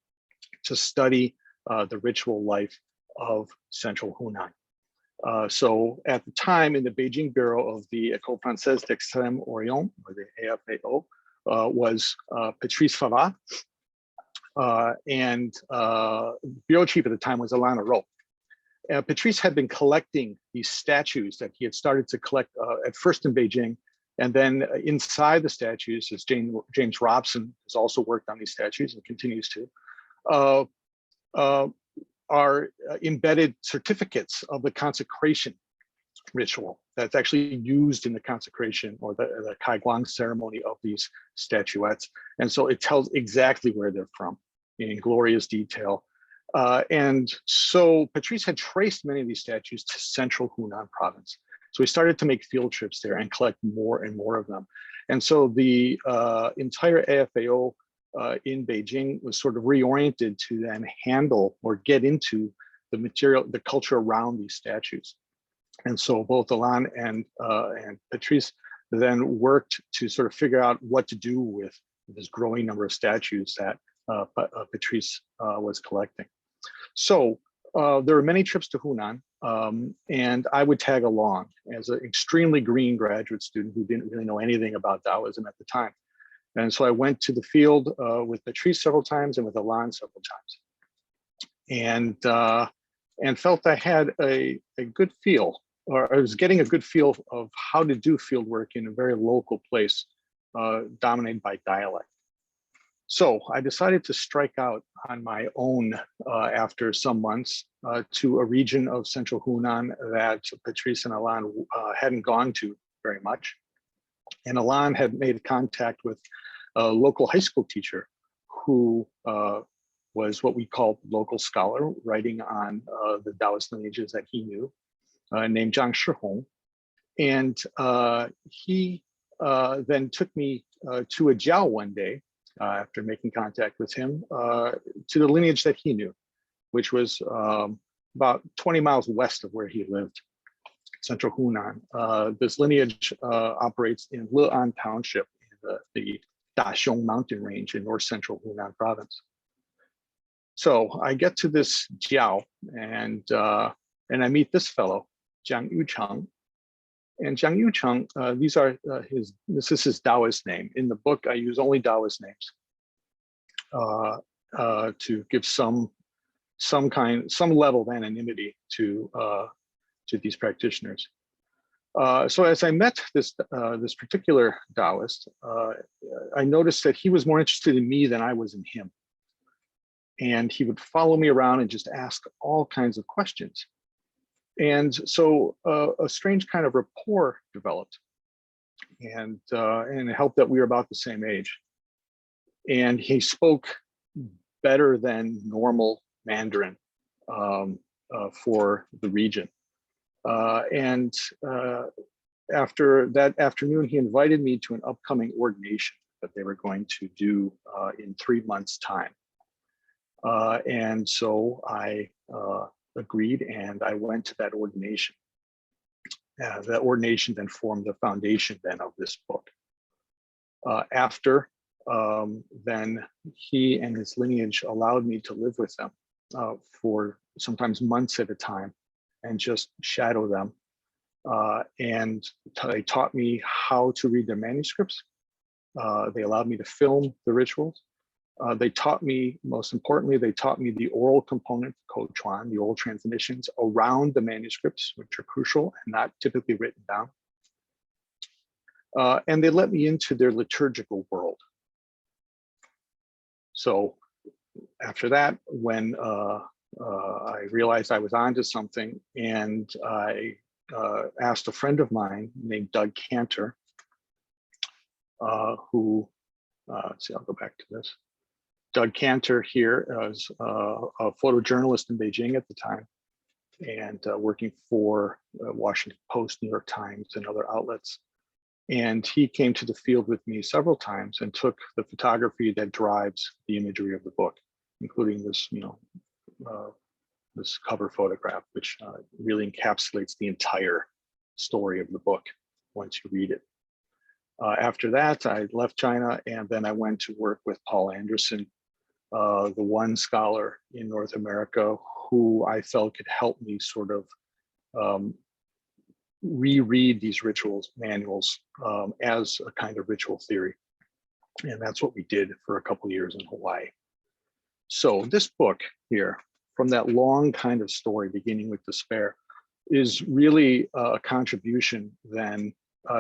to study the ritual life of central Hunan. So at the time, in the Beijing bureau of the École Française d'Extrême Orient, or the AFAO, was Patrice Favre, and bureau chief at the time was Alana Rowe. Patrice had been collecting these statues that he had started to collect at first in Beijing, and then inside the statues, as James Robson has also worked on these statues and continues to, are embedded certificates of the consecration ritual that's actually used in the consecration or the Kai Guang ceremony of these statuettes. And so it tells exactly where they're from in glorious detail. And so Patrice had traced many of these statues to central Hunan province. So we started to make field trips there and collect more and more of them. And so the entire AFAO in Beijing was sort of reoriented to then handle or get into the material, the culture around these statues. And so both Alain and Patrice then worked to sort of figure out what to do with this growing number of statues that Patrice was collecting. So there were many trips to Hunan, and I would tag along as an extremely green graduate student who didn't really know anything about Taoism at the time. And so I went to the field with Patrice several times and with Alain several times. and felt I had a good feel, or I was getting a good feel of how to do field work in a very local place dominated by dialect. So I decided to strike out on my own after some months to a region of central Hunan that Patrice and Alain hadn't gone to very much. And Alain had made contact with a local high school teacher who was what we call local scholar, writing on the Daoist lineages that he knew, named Zhang Shihong. And he then took me to a jiao one day, after making contact with him, to the lineage that he knew, which was about 20 miles west of where he lived, central Hunan. This lineage operates in Le'an Township, in the Daxiong mountain range in north central Hunan province. So I get to this jiao, and I meet this fellow, Jiang Yucheng. And Jiang Yucheng, this is his Daoist name. In the book, I use only Daoist names to give some level of anonymity to these practitioners. So as I met this particular Daoist, I noticed that he was more interested in me than I was in him. And he would follow me around and just ask all kinds of questions. And so a strange kind of rapport developed, and it helped that we were about the same age. And he spoke better than normal Mandarin for the region. And after that afternoon, he invited me to an upcoming ordination that they were going to do in 3 months' time. And so I agreed, and I went to that ordination. That ordination then formed the foundation then of this book. After then, he and his lineage allowed me to live with them for sometimes months at a time and just shadow them. And they taught me how to read their manuscripts. They allowed me to film the rituals. They taught me, most importantly, they taught me the oral component, Code Chuan, the oral transmissions around the manuscripts, which are crucial and not typically written down. And they let me into their liturgical world. So after that, when I realized I was onto something, and I asked a friend of mine named Doug Cantor, who, let's see, I'll go back to this. Doug Cantor here was a photojournalist in Beijing at the time, and working for Washington Post, New York Times, and other outlets. And he came to the field with me several times and took the photography that drives the imagery of the book, including this, this cover photograph, which really encapsulates the entire story of the book once you read it. After that, I left China, and then I went to work with Paul Anderson, the one scholar in North America who I felt could help me sort of reread these rituals manuals as a kind of ritual theory. And that's what we did for a couple of years in Hawaii. So this book here, from that long kind of story beginning with despair, is really a contribution then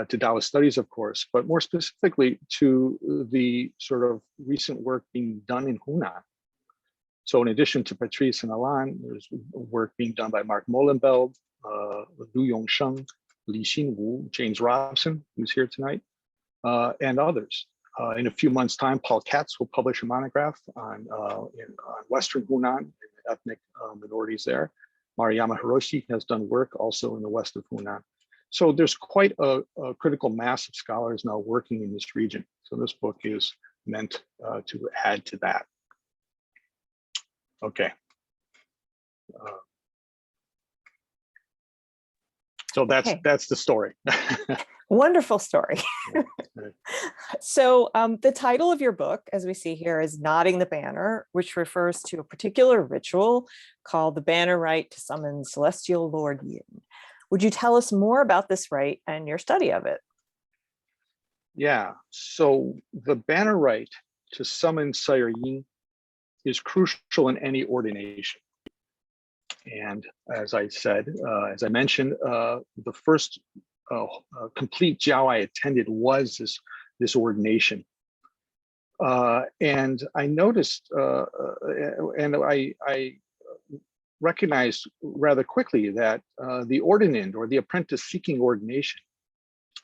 to Daoist studies, of course, but more specifically to the sort of recent work being done in Hunan. So in addition to Patrice and Alain, there's work being done by Mark Molenbeld, Lu Yongsheng, Li Xinwu, James Robson, who's here tonight, and others. In a few months' time, Paul Katz will publish a monograph on Western Hunan, ethnic minorities there. Mariyama Hiroshi has done work also in the west of Hunan. So there's quite a critical mass of scholars now working in this region. So this book is meant to add to that. Okay. So that's the story. Wonderful story. So the title of your book, as we see here, is Nodding the Banner, which refers to a particular ritual called the Banner Rite to summon Celestial Lord Yin. Would you tell us more about this rite and your study of it? Yeah, so the Banner Rite to summon Sire Yin is crucial in any ordination. And as I said, as I mentioned, the first complete jiao I attended was this ordination. And I noticed, and I recognized rather quickly that the ordinand, or the apprentice seeking ordination,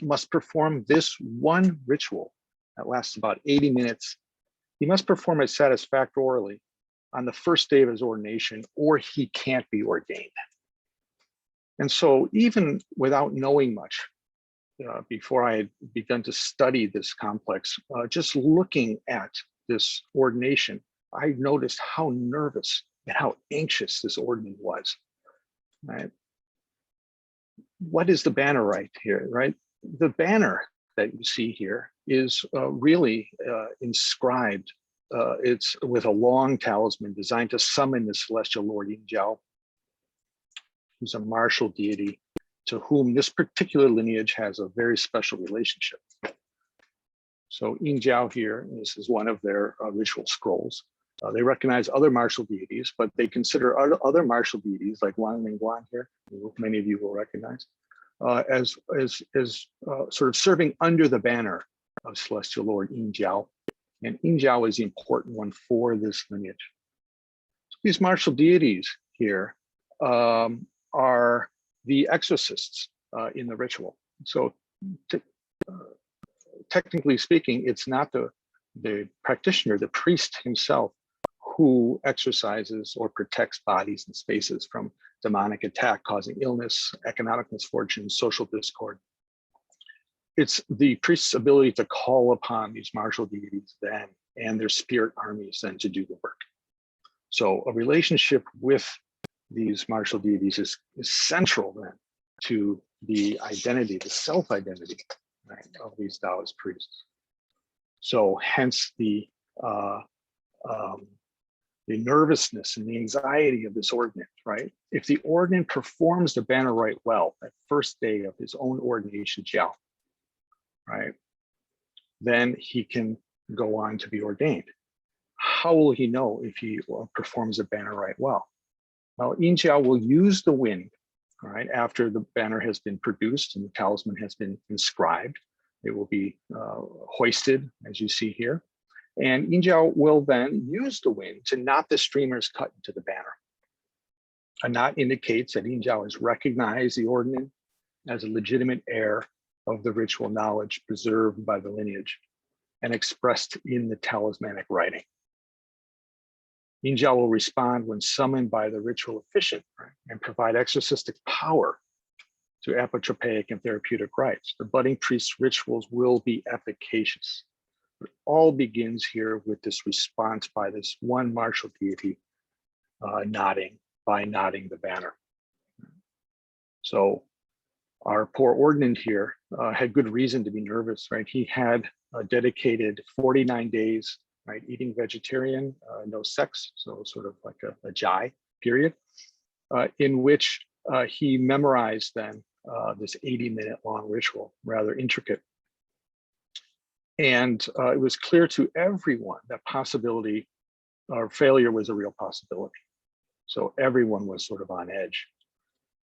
must perform this one ritual that lasts about 80 minutes. He must perform it satisfactorily on the first day of his ordination, or he can't be ordained. And so even without knowing much, before I had begun to study this complex, just looking at this ordination, I noticed how nervous and how anxious this ordinand was. Right? What is the banner right here, right? The banner that you see here is really inscribed. It's with a long talisman designed to summon the celestial Lord Yin Jiao, who's a martial deity to whom this particular lineage has a very special relationship. So Yin Jiao here, this is one of their ritual scrolls. They recognize other martial deities, but they consider other martial deities like Wang Lingguan here, who many of you will recognize, as sort of serving under the banner of Celestial Lord Yin Jiao. And Yin Jiao is the important one for this lineage. So these martial deities here are the exorcists in the ritual. So technically speaking, it's not the practitioner, the priest himself, who exercises or protects bodies and spaces from demonic attack causing illness, economic misfortune, social discord. It's the priest's ability to call upon these martial deities then and their spirit armies then to do the work. So a relationship with these martial deities is central then to the identity, the self-identity, right, of these Daoist priests. So hence the nervousness and the anxiety of this ordinand, right? If the ordinand performs the banner rite well, that first day of his own ordination jiao, right, then he can go on to be ordained. How will he know if he performs the banner rite well? Well, Yin Jiao will use the wind, right, after the banner has been produced and the talisman has been inscribed. It will be hoisted, as you see here. And Yin Jiao will then use the wind to knot the streamers cut into the banner. A knot indicates that Yin Jiao has recognized the ordinand as a legitimate heir of the ritual knowledge preserved by the lineage and expressed in the talismanic writing. Yin Jiao will respond when summoned by the ritual officiant, right, and provide exorcistic power to apotropaic and therapeutic rites. The budding priest's rituals will be efficacious. It all begins here with this response by this one martial deity nodding the banner. So our poor ordinand here had good reason to be nervous, right? He had dedicated 49 days, right, eating vegetarian, no sex, so sort of like a jai period, in which he memorized then this 80-minute long ritual, rather intricate. And it was clear to everyone that possibility or failure was a real possibility. So everyone was sort of on edge.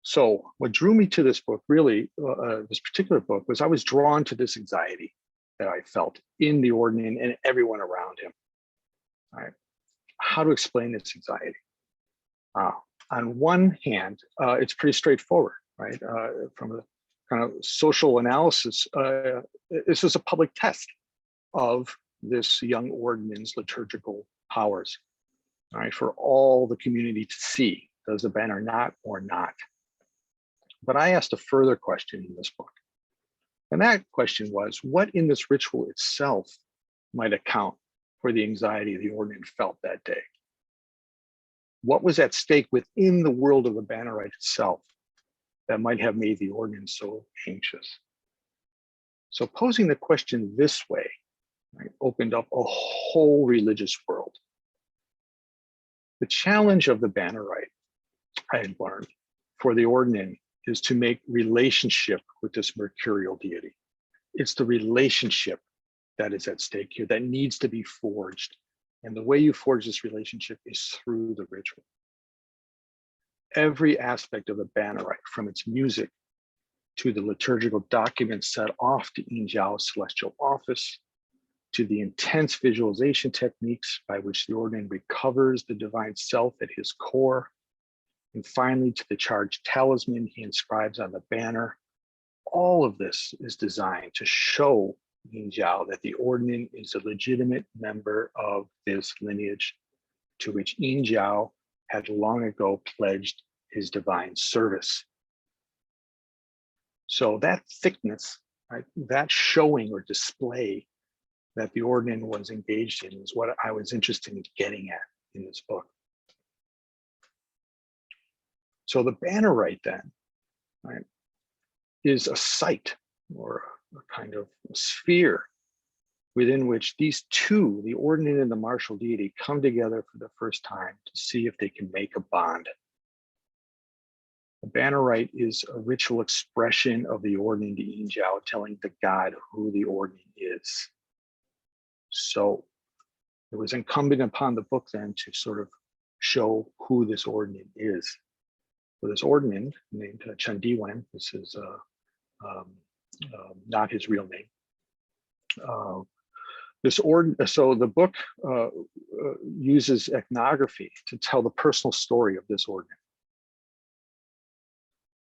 So what drew me to this book, really, this particular book, was I was drawn to this anxiety that I felt in the ordinand and everyone around him. All right. How to explain this anxiety? On one hand, it's pretty straightforward, right? From a kind of social analysis, this is a public test of this young ordinand's liturgical powers, all right, for all the community to see. Does the banner knot or not? But I asked a further question in this book. And that question was, what in this ritual itself might account for the anxiety the ordinand felt that day? What was at stake within the world of the banner rite itself that might have made the ordinand so anxious? So posing the question this way, right, opened up a whole religious world. The challenge of the banner rite, I had learned, for the ordinand is to make relationship with this mercurial deity. It's the relationship that is at stake here that needs to be forged. And the way you forge this relationship is through the ritual. every aspect of the banner rite, from its music to the liturgical documents set off to Yinjiao's celestial office, to the intense visualization techniques by which the ordinand recovers the divine self at his core, and finally to the charged talisman he inscribes on the banner. All of this is designed to show Yinjiao that the ordinand is a legitimate member of this lineage to which Yinjiao had long ago pledged his divine service. So that thickness, right, that showing or display that the ordinand was engaged in is what I was interested in getting at in this book. So the banner rite then, right, is a site or a kind of a sphere within which these two, the ordinand and the martial deity, come together for the first time to see if they can make a bond. The banner rite is a ritual expression of the ordinand to Yinjiao, telling the god who the ordinand is. So it was incumbent upon the book then to sort of show who this ordinand is. So this ordinand named Chen Diwen, this is not his real name. So the book uses ethnography to tell the personal story of this ordinand.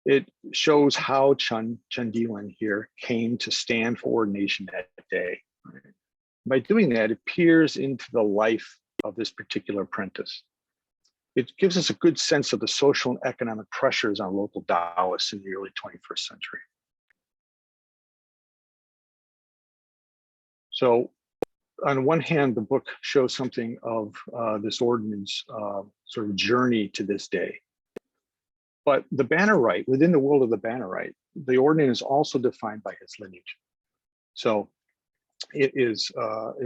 It shows how Chen Diwen here came to stand for ordination that day. Right? By doing that, it peers into the life of this particular apprentice. It gives us a good sense of the social and economic pressures on local Daoists in the early 21st century. So on one hand, the book shows something of this ordinand's sort of journey to this day. But the banner rite, within the world of the banner rite, the ordinand is also defined by his lineage. So it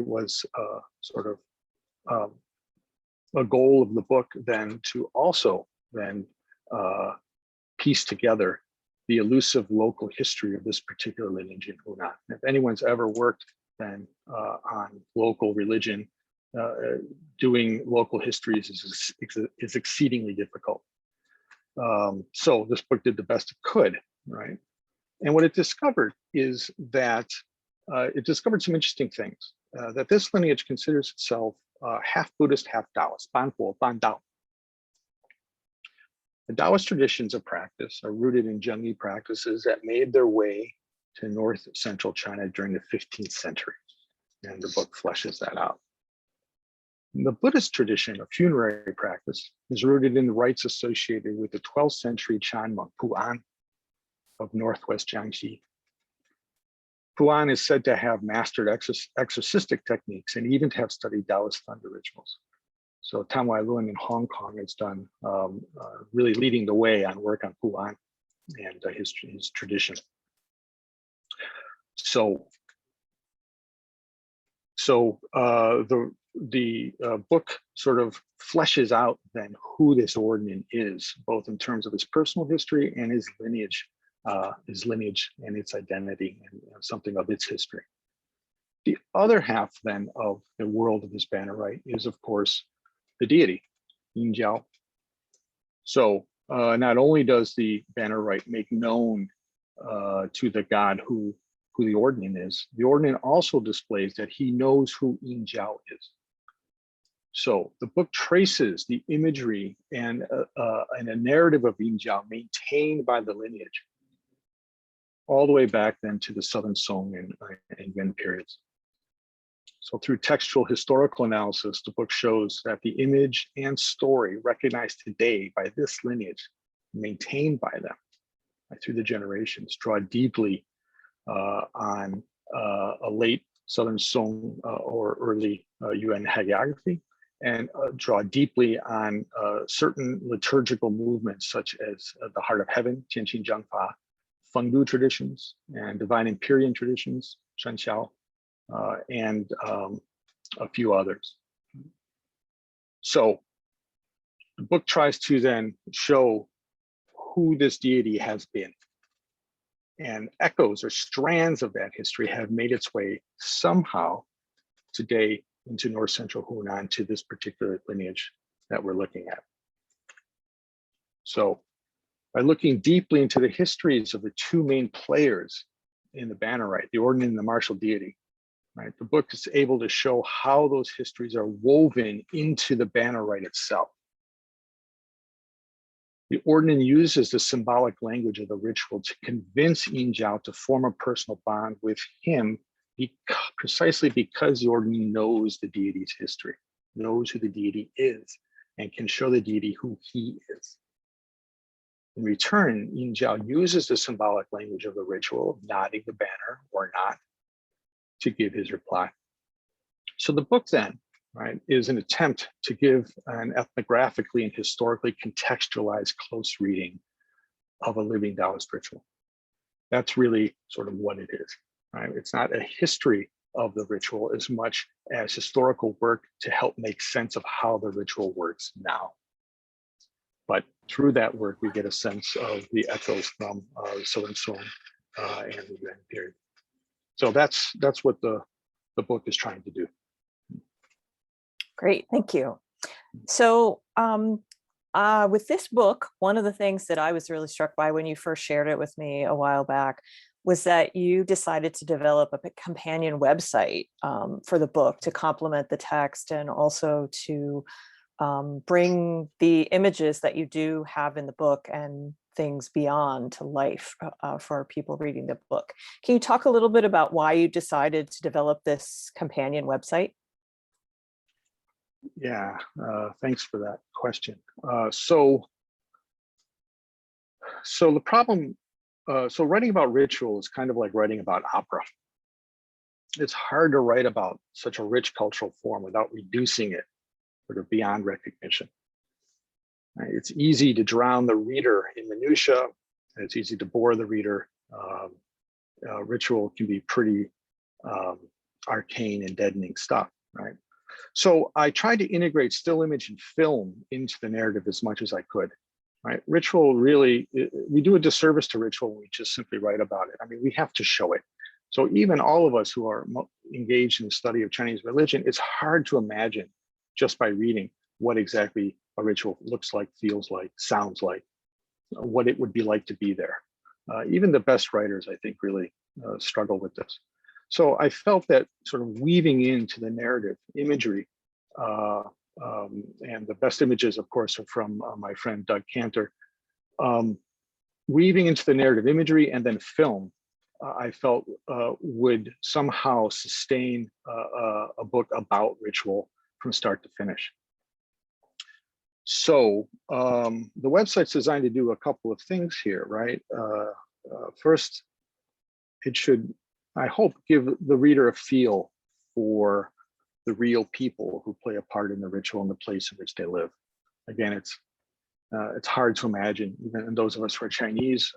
was sort of a goal of the book then to also then piece together the elusive local history of this particular lineage in Hunan. If anyone's ever worked then on local religion, doing local histories is exceedingly difficult. So this book did the best it could, right? And what it discovered is that it discovered some interesting things. That this lineage considers itself half Buddhist, half Taoist, Banhuo, Ban Dao. The Taoist traditions of practice are rooted in Zhengyi practices that made their way to north central China during the 15th century. And the book fleshes that out. The Buddhist tradition of funerary practice is rooted in the rites associated with the 12th century Chan monk Pu'an of northwest Jiangxi. Pu'an is said to have mastered exorcistic techniques and even to have studied Daoist thunder rituals. So Tam Wai Lun in Hong Kong has done really leading the way on work on Pu'an and his tradition. So the book sort of fleshes out then who this ordinand is, both in terms of his personal history and his lineage and its identity and something of its history. The other half then of the world of this banner rite is, of course, the deity, Yinjiao. So not only does the banner rite make known to the god who the ordinand is, the ordinand also displays that he knows who Yinjiao is. So the book traces the imagery and a narrative of Yinjiao maintained by the lineage all the way back then to the Southern Song and Yuan periods. So through textual historical analysis, the book shows that the image and story recognized today by this lineage, maintained by them through the generations, draw deeply on a late Southern Song or early Yuan hagiography, and draw deeply on certain liturgical movements such as the Heart of Heaven, Tianqin Zhangfa, Fengdu traditions, and Divine Empyrean traditions, Shanxiao, and a few others. So the book tries to then show who this deity has been. And echoes or strands of that history have made its way somehow today into north central Hunan to this particular lineage that we're looking at. So by looking deeply into the histories of the two main players in the banner rite, the ordinand and the martial deity, right? The book is able to show how those histories are woven into the banner rite itself. The ordinand uses the symbolic language of the ritual to convince Yin Zhao to form a personal bond with him precisely because the ordinand knows the deity's history, knows who the deity is, and can show the deity who he is. In return, Yin Zhao uses the symbolic language of the ritual, nodding the banner or not, to give his reply. So the book then, right, is an attempt to give an ethnographically and historically contextualized close reading of a living Daoist ritual. That's really sort of what it is, right? It's not a history of the ritual as much as historical work to help make sense of how the ritual works now. But through that work, we get a sense of the echoes from Southern Song and the Yuan period. So that's what the book is trying to do. Great, thank you. So with this book, one of the things that I was really struck by when you first shared it with me a while back was that you decided to develop a companion website for the book to complement the text and also to bring the images that you do have in the book and things beyond to life for people reading the book. Can you talk a little bit about why you decided to develop this companion website? Yeah, thanks for that question. So the problem, so writing about ritual is kind of like writing about opera. It's hard to write about such a rich cultural form without reducing it sort of beyond recognition. Right? It's easy to drown the reader in minutia, and it's easy to bore the reader. Ritual can be pretty arcane and deadening stuff, right? So I tried to integrate still image and film into the narrative as much as I could, right? Ritual really, we do a disservice to ritual when we just simply write about it. I mean, we have to show it. So even all of us who are engaged in the study of Chinese religion, it's hard to imagine just by reading what exactly a ritual looks like, feels like, sounds like, what it would be like to be there. Even the best writers, I think, really struggle with this. So I felt that sort of weaving into the narrative imagery, and the best images, of course, are from my friend Doug Cantor, weaving into the narrative imagery and then film, I felt would somehow sustain a book about ritual from start to finish. So the website's designed to do a couple of things here, right? First, it should, I hope, give the reader a feel for the real people who play a part in the ritual and the place in which they live. Again, it's hard to imagine, even those of us who are Chinese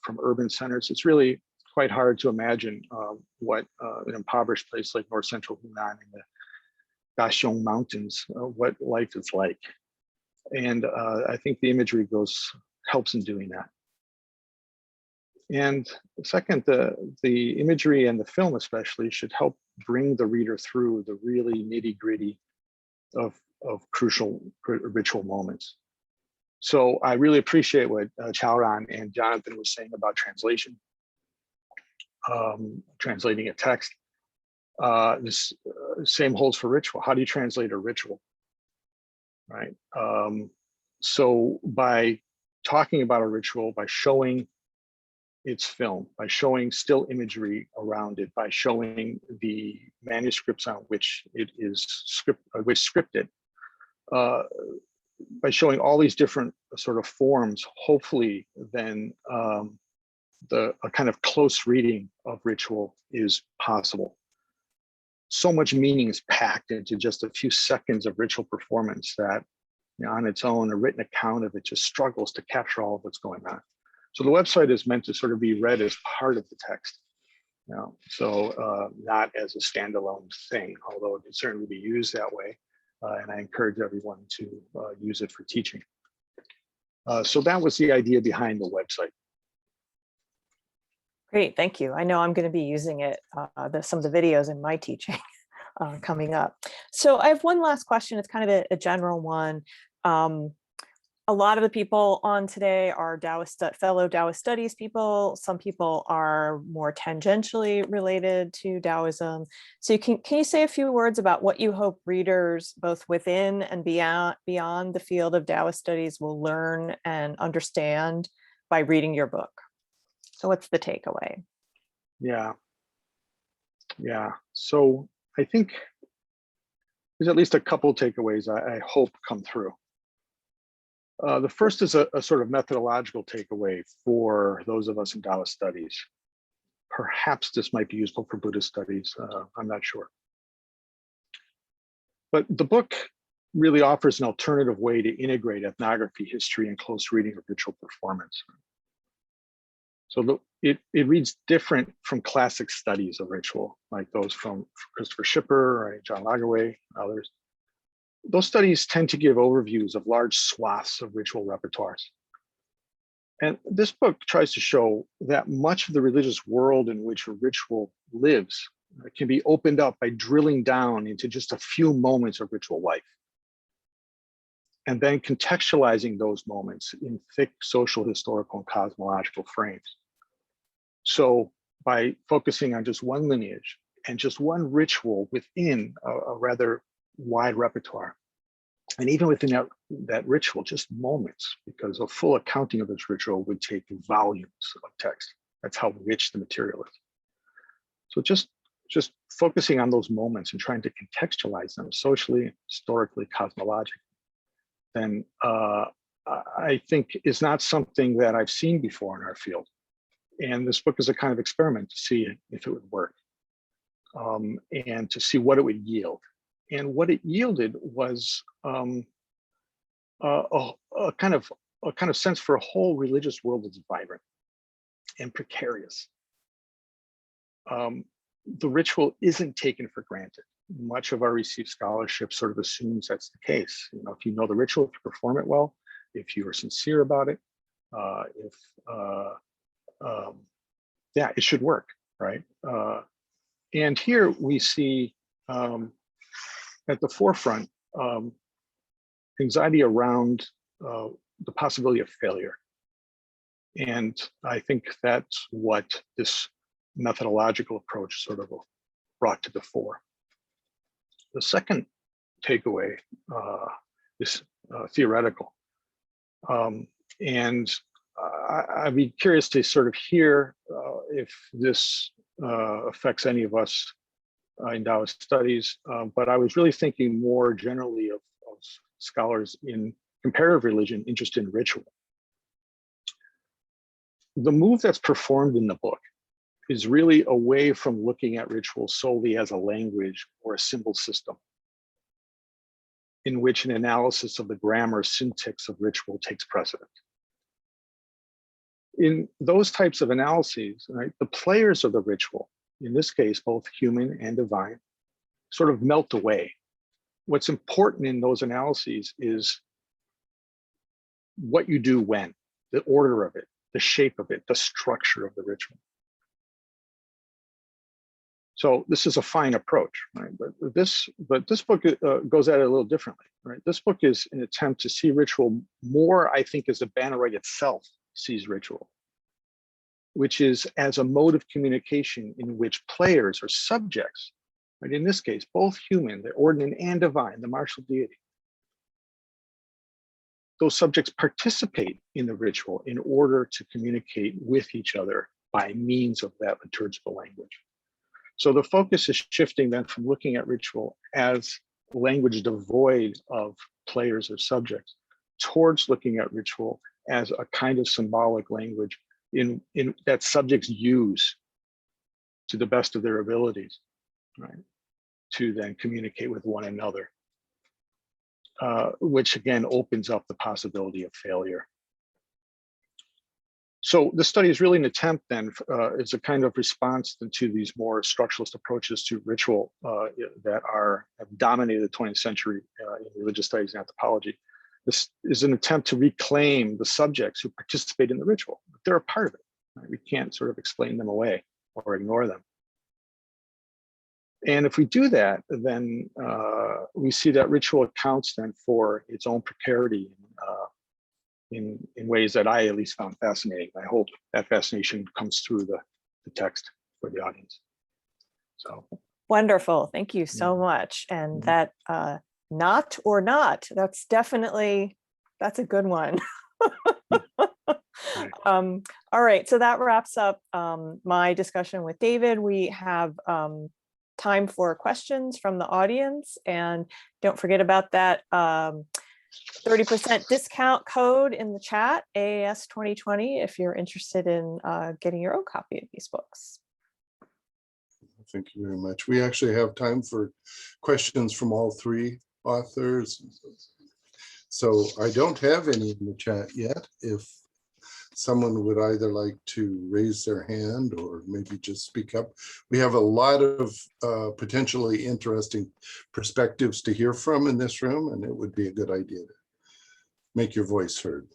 from urban centers, it's really quite hard to imagine what an impoverished place like North Central Hunan in the Daoist Mountains, what life is like. And I think the imagery helps in doing that. And second, the imagery and the film especially should help bring the reader through the really nitty-gritty of crucial ritual moments. So I really appreciate what Chaoran and Jonathan was saying about translation, translating a text. This same holds for ritual. How do you translate a ritual, right? So by talking about a ritual, by showing its film, by showing still imagery around it, by showing the manuscripts on which it is scripted, by showing all these different sort of forms, hopefully then a kind of close reading of ritual is possible. So much meaning is packed into just a few seconds of ritual performance that, you know, on its own, a written account of it just struggles to capture all of what's going on. So the website is meant to sort of be read as part of the text, you know, so not as a standalone thing, although it can certainly be used that way. And I encourage everyone to use it for teaching. So that was the idea behind the website. Great, thank you. I know I'm going to be using it, some of the videos in my teaching coming up. So I have one last question. It's kind of a general one. a lot of the people on today are fellow Daoist studies people. Some people are more tangentially related to Taoism. So can you say a few words about what you hope readers both within and beyond the field of Daoist studies will learn and understand by reading your book? So what's the takeaway? Yeah. So I think there's at least a couple of takeaways I hope come through. The first is a sort of methodological takeaway for those of us in Taoist studies. Perhaps this might be useful for Buddhist studies, I'm not sure. But the book really offers an alternative way to integrate ethnography, history, and close reading of ritual performance. So it reads different from classic studies of ritual, like those from Christopher Schipper, or John Lagerwey, others. Those studies tend to give overviews of large swaths of ritual repertoires. And this book tries to show that much of the religious world in which a ritual lives can be opened up by drilling down into just a few moments of ritual life, and then contextualizing those moments in thick social, historical, and cosmological frames. So by focusing on just one lineage and just one ritual within a rather wide repertoire, and even within that ritual, just moments, because a full accounting of this ritual would take volumes of text. That's how rich the material is. So just focusing on those moments and trying to contextualize them socially, historically, cosmologically, then I think is not something that I've seen before in our field. And this book is a kind of experiment to see if it would work, and to see what it would yield. And what it yielded was a kind of sense for a whole religious world that's vibrant and precarious. The ritual isn't taken for granted. Much of our received scholarship sort of assumes that's the case. You know, if you know the ritual, if you perform it well, if you are sincere about it, yeah, it should work, right? And here we see at the forefront anxiety around the possibility of failure. And I think that's what this methodological approach sort of brought to the fore. The second takeaway is theoretical. And I'd be curious to sort of hear if this affects any of us in Daoist studies, but I was really thinking more generally of scholars in comparative religion interested in ritual. The move that's performed in the book is really away from looking at ritual solely as a language or a symbol system, in which an analysis of the grammar syntax of ritual takes precedent. In those types of analyses, right, the players of the ritual, in this case, both human and divine, sort of melt away. What's important in those analyses is what you do when, the order of it, the shape of it, the structure of the ritual. So this is a fine approach, right? But this book goes at it a little differently, right? This book is an attempt to see ritual more, I think, as the banner rite itself sees ritual, which is as a mode of communication in which players or subjects, right? In this case, both human, the ordinate, and divine, the martial deity, those subjects participate in the ritual in order to communicate with each other by means of that liturgical language. So the focus is shifting then from looking at ritual as language devoid of players or subjects towards looking at ritual as a kind of symbolic language in that subjects use to the best of their abilities, right, to then communicate with one another, which again opens up the possibility of failure. So the study is really an attempt then, it's a kind of response to these more structuralist approaches to ritual that have dominated the 20th century in religious studies and anthropology. This is an attempt to reclaim the subjects who participate in the ritual. They're a part of it. Right? We can't sort of explain them away or ignore them. And if we do that, then we see that ritual accounts then for its own precarity in ways that I at least found fascinating. I hope that fascination comes through the text for the audience. So wonderful. Thank you so much. And that not or not, that's a good one. All right, so that wraps up my discussion with David. We have time for questions from the audience, and don't forget about that 30% discount code in the chat, AAS 2020, if you're interested in getting your own copy of these books. Thank you very much. We actually have time for questions from all three authors. So I don't have any in the chat yet. If someone would either like to raise their hand or maybe just speak up. We have a lot of potentially interesting perspectives to hear from in this room, and it would be a good idea to make your voice heard.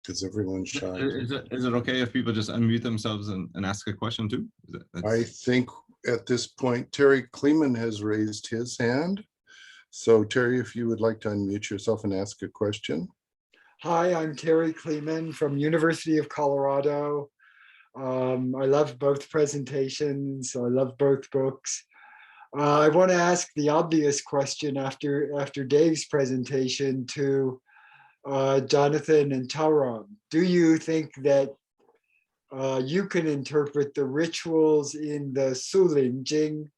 Because everyone's shy. Is it okay if people just unmute themselves and ask a question too? I think at this point, Terry Kleeman has raised his hand. So Terry, if you would like to unmute yourself and ask a question. Hi, I'm Terry Kleeman from University of Colorado. I love both presentations. I love both books. I want to ask the obvious question after Dave's presentation to Jonathan and Taoran. Do you think that you can interpret the rituals in the Suling Jing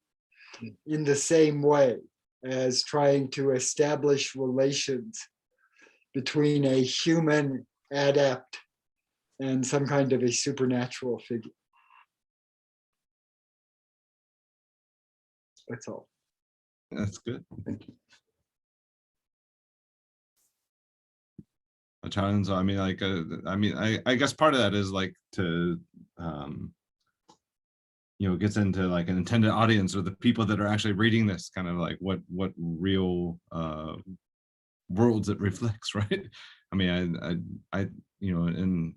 in the same way as trying to establish relations between a human adept and some kind of a supernatural figure? That's all. That's good. Thank you. A challenge. I mean, like, I guess part of that is like to, you know, gets into like an intended audience or the people that are actually reading this, kind of like what real worlds it reflects, right? I mean, I you know, in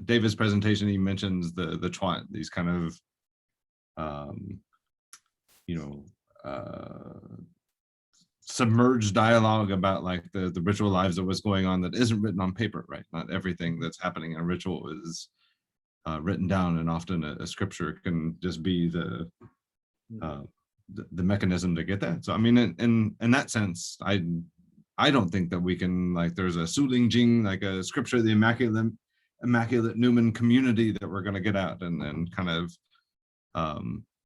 David's presentation, he mentions the Chuan, these kind of, you know, submerged dialogue about like the ritual lives of what's going on that isn't written on paper, right? Not everything that's happening in a ritual is written down, and often a scripture can just be the mechanism to get that. So I mean, in that sense, I don't think that we can, like, there's a Suling Jing, like a scripture of the immaculate Newman community that we're going to get out and kind of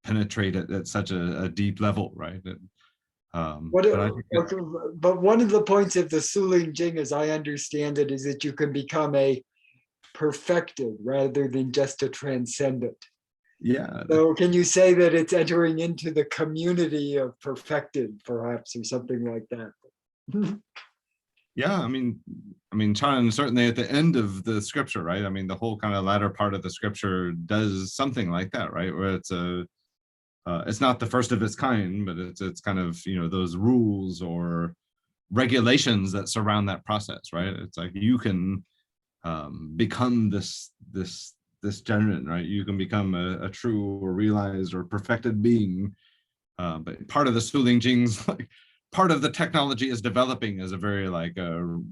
penetrate it at such a deep level, right? But one of the points of the Suling Jing, as I understand it, is that you can become a perfected rather than just a transcendent. Yeah. So can you say that it's entering into the community of perfected, perhaps, or something like that? Yeah, I mean, Chan, certainly at the end of the scripture, right? I mean, the whole kind of latter part of the scripture does something like that, right? Where it's not the first of its kind, but it's kind of, you know, those rules or regulations that surround that process, right? It's like you can become this genuine, right? You can become a true or realized or perfected being. But part of the Suling Jing's, like, part of the technology is developing as a very like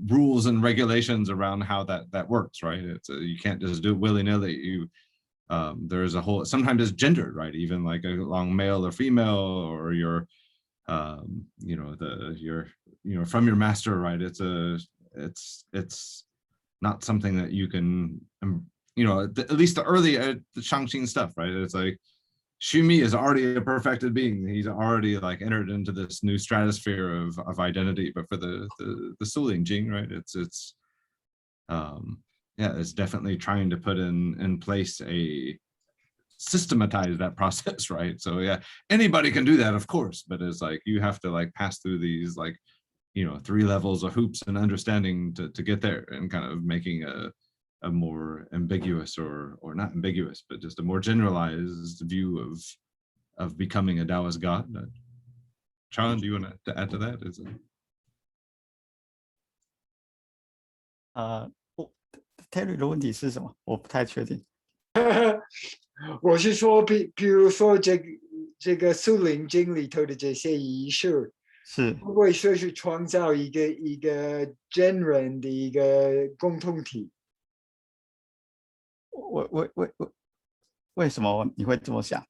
rules and regulations around how that works, right? It's you can't just do it willy-nilly. You there's a whole, sometimes it's gendered, right? Even like along male or female, or your you know, from your master, right? It's not something that you can, you know, at least the early the Shangxing stuff, right? It's like Xumi is already a perfected being. He's already like entered into this new stratosphere of identity. But for the Suling Jing, right? It's yeah, it's definitely trying to put in place systematize that process, right? So yeah, anybody can do that, of course, but it's like you have to like pass through these, like, you know, 3 levels of hoops and understanding to get there, and kind of making a more ambiguous or not ambiguous, but just a more generalized view of becoming a Taoist God. Chan, do you want to add to that? Is it? Terry 的问题是什么？我不太确定。我是说，比如说这个苏林经里头的这些仪式，是会不会说是创造一个真人的一个共同体？为什么你会这么想？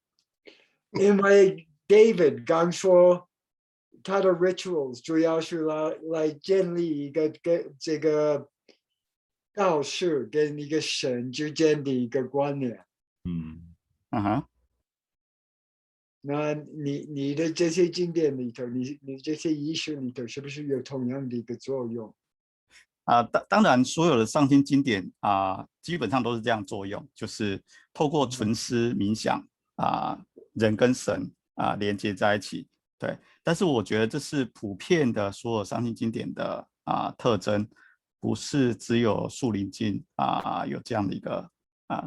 因为 David 刚说他的 rituals 主要是来建立一个这个道士跟一个神之间的一个关联。嗯哼。那你的这些经典里头，你这些仪式里头，是不是有同样的一个作用？当然，所有的上清经典基本上都是这样作用，就是透过存思冥想人跟神连接在一起。对，但是我觉得这是普遍的所有上清经典的特征，不是只有树林经有这样的一个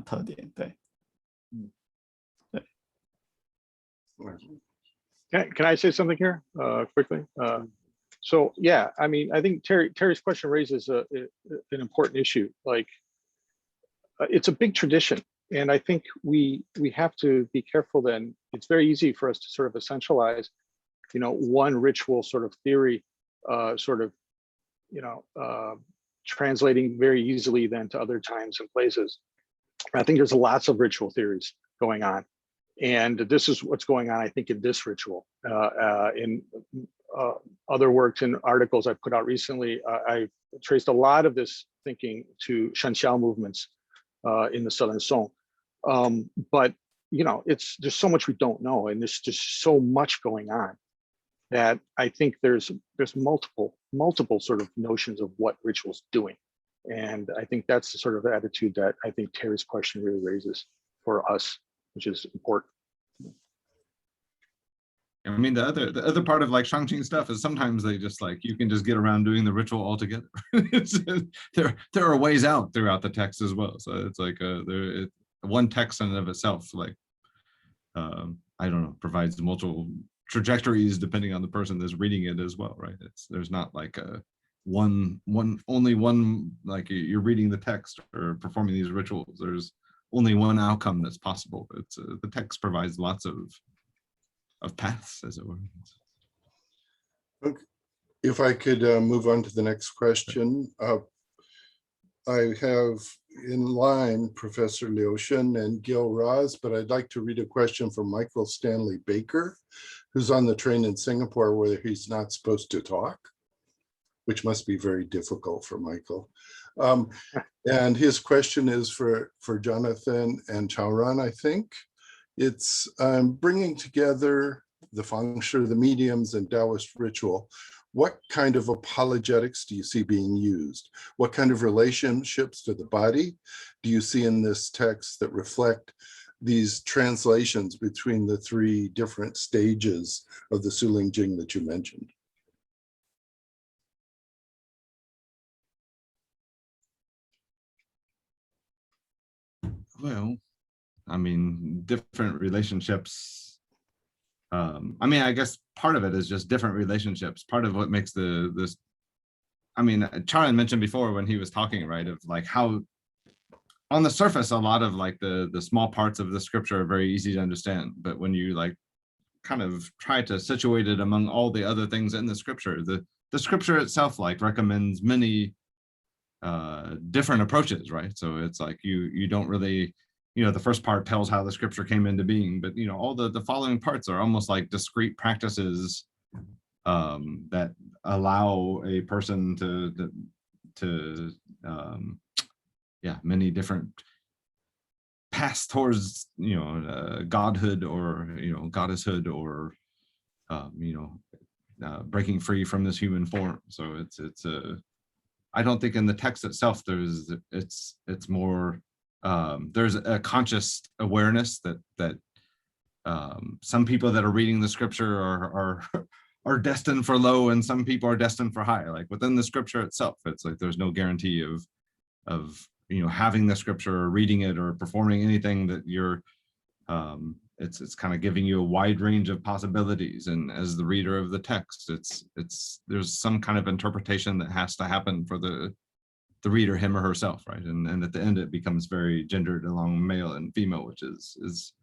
特点。对，对。Can I say something here quickly? So yeah, I mean, I think Terry's question raises an important issue. Like, it's a big tradition, and I think we have to be careful. Then it's very easy for us to sort of essentialize, one ritual sort of theory, translating very easily then to other times and places. I think there's lots of ritual theories going on. And this is what's going on, I think, in this ritual. In other works and articles I put out recently, I traced a lot of this thinking to Shanxiao movements in the Southern Song. But there's so much we don't know, and there's just so much going on that I think there's multiple sort of notions of what ritual's doing. And I think that's the sort of attitude that I think Terry's question really raises for us, which is important. I mean, the other part of like Shangqing stuff is sometimes they just like, you can just get around doing the ritual altogether. there are ways out throughout the text as well. So it's like one text in and of itself, like, I don't know, provides multiple trajectories depending on the person that's reading it as well, right? There's not like only one, like you're reading the text or performing these rituals. There's only one outcome that's possible. It's the text provides lots of paths, as it were. Okay. If I could move on to the next question. I have in line Professor Liushun and Gil Raz, but I'd like to read a question from Michael Stanley Baker, who's on the train in Singapore where he's not supposed to talk, which must be very difficult for Michael. And his question is for Jonathan and Chaoran, I think. It's bringing together the feng shui, the mediums, and Daoist ritual. What kind of apologetics do you see being used? What kind of relationships to the body do you see in this text that reflect these translations between the three different stages of the Suling Jing that you mentioned? Well, I mean, different relationships. I mean, I guess part of it is just different relationships. Part of what makes this, I mean, Charan mentioned before when he was talking, right, of like how on the surface, a lot of like the small parts of the scripture are very easy to understand. But when you like kind of try to situate it among all the other things in the scripture, the scripture itself like recommends many different approaches, right? So it's like you don't really, the first part tells how the scripture came into being, but all the following parts are almost like discrete practices that allow a person to many different paths towards godhood or goddesshood or breaking free from this human form. So it's I don't think in the text itself it's more there's a conscious awareness that some people that are reading the scripture are destined for low and some people are destined for high. Like within the scripture itself, it's like there's no guarantee of having the scripture or reading it or performing anything that you're it's kind of giving you a wide range of possibilities, and as the reader of the text, there's some kind of interpretation that has to happen for the reader, him or herself, right? And at the end it becomes very gendered along male and female, which is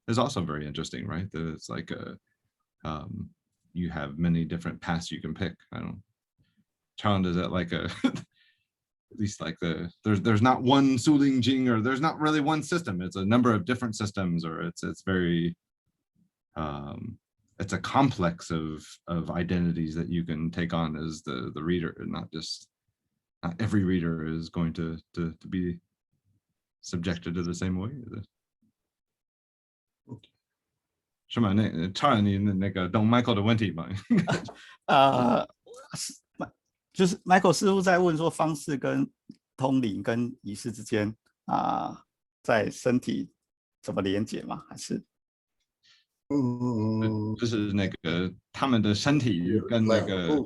is also very interesting, right? That it's like you have many different paths you can pick. I don't. Challenge is that like a at least like there's not one Suling Jing, or there's not really one system. It's a number of different systems, or it's very it's a complex of identities that you can take on as the reader, and not every reader is going to be subjected to the same way. 是吗？那超然你那个懂 Michael 的问题吗？就是 Michael 似乎在问说，方式跟通灵跟仪式之间在身体怎么连接吗？还是？就是那个他们的身体跟那个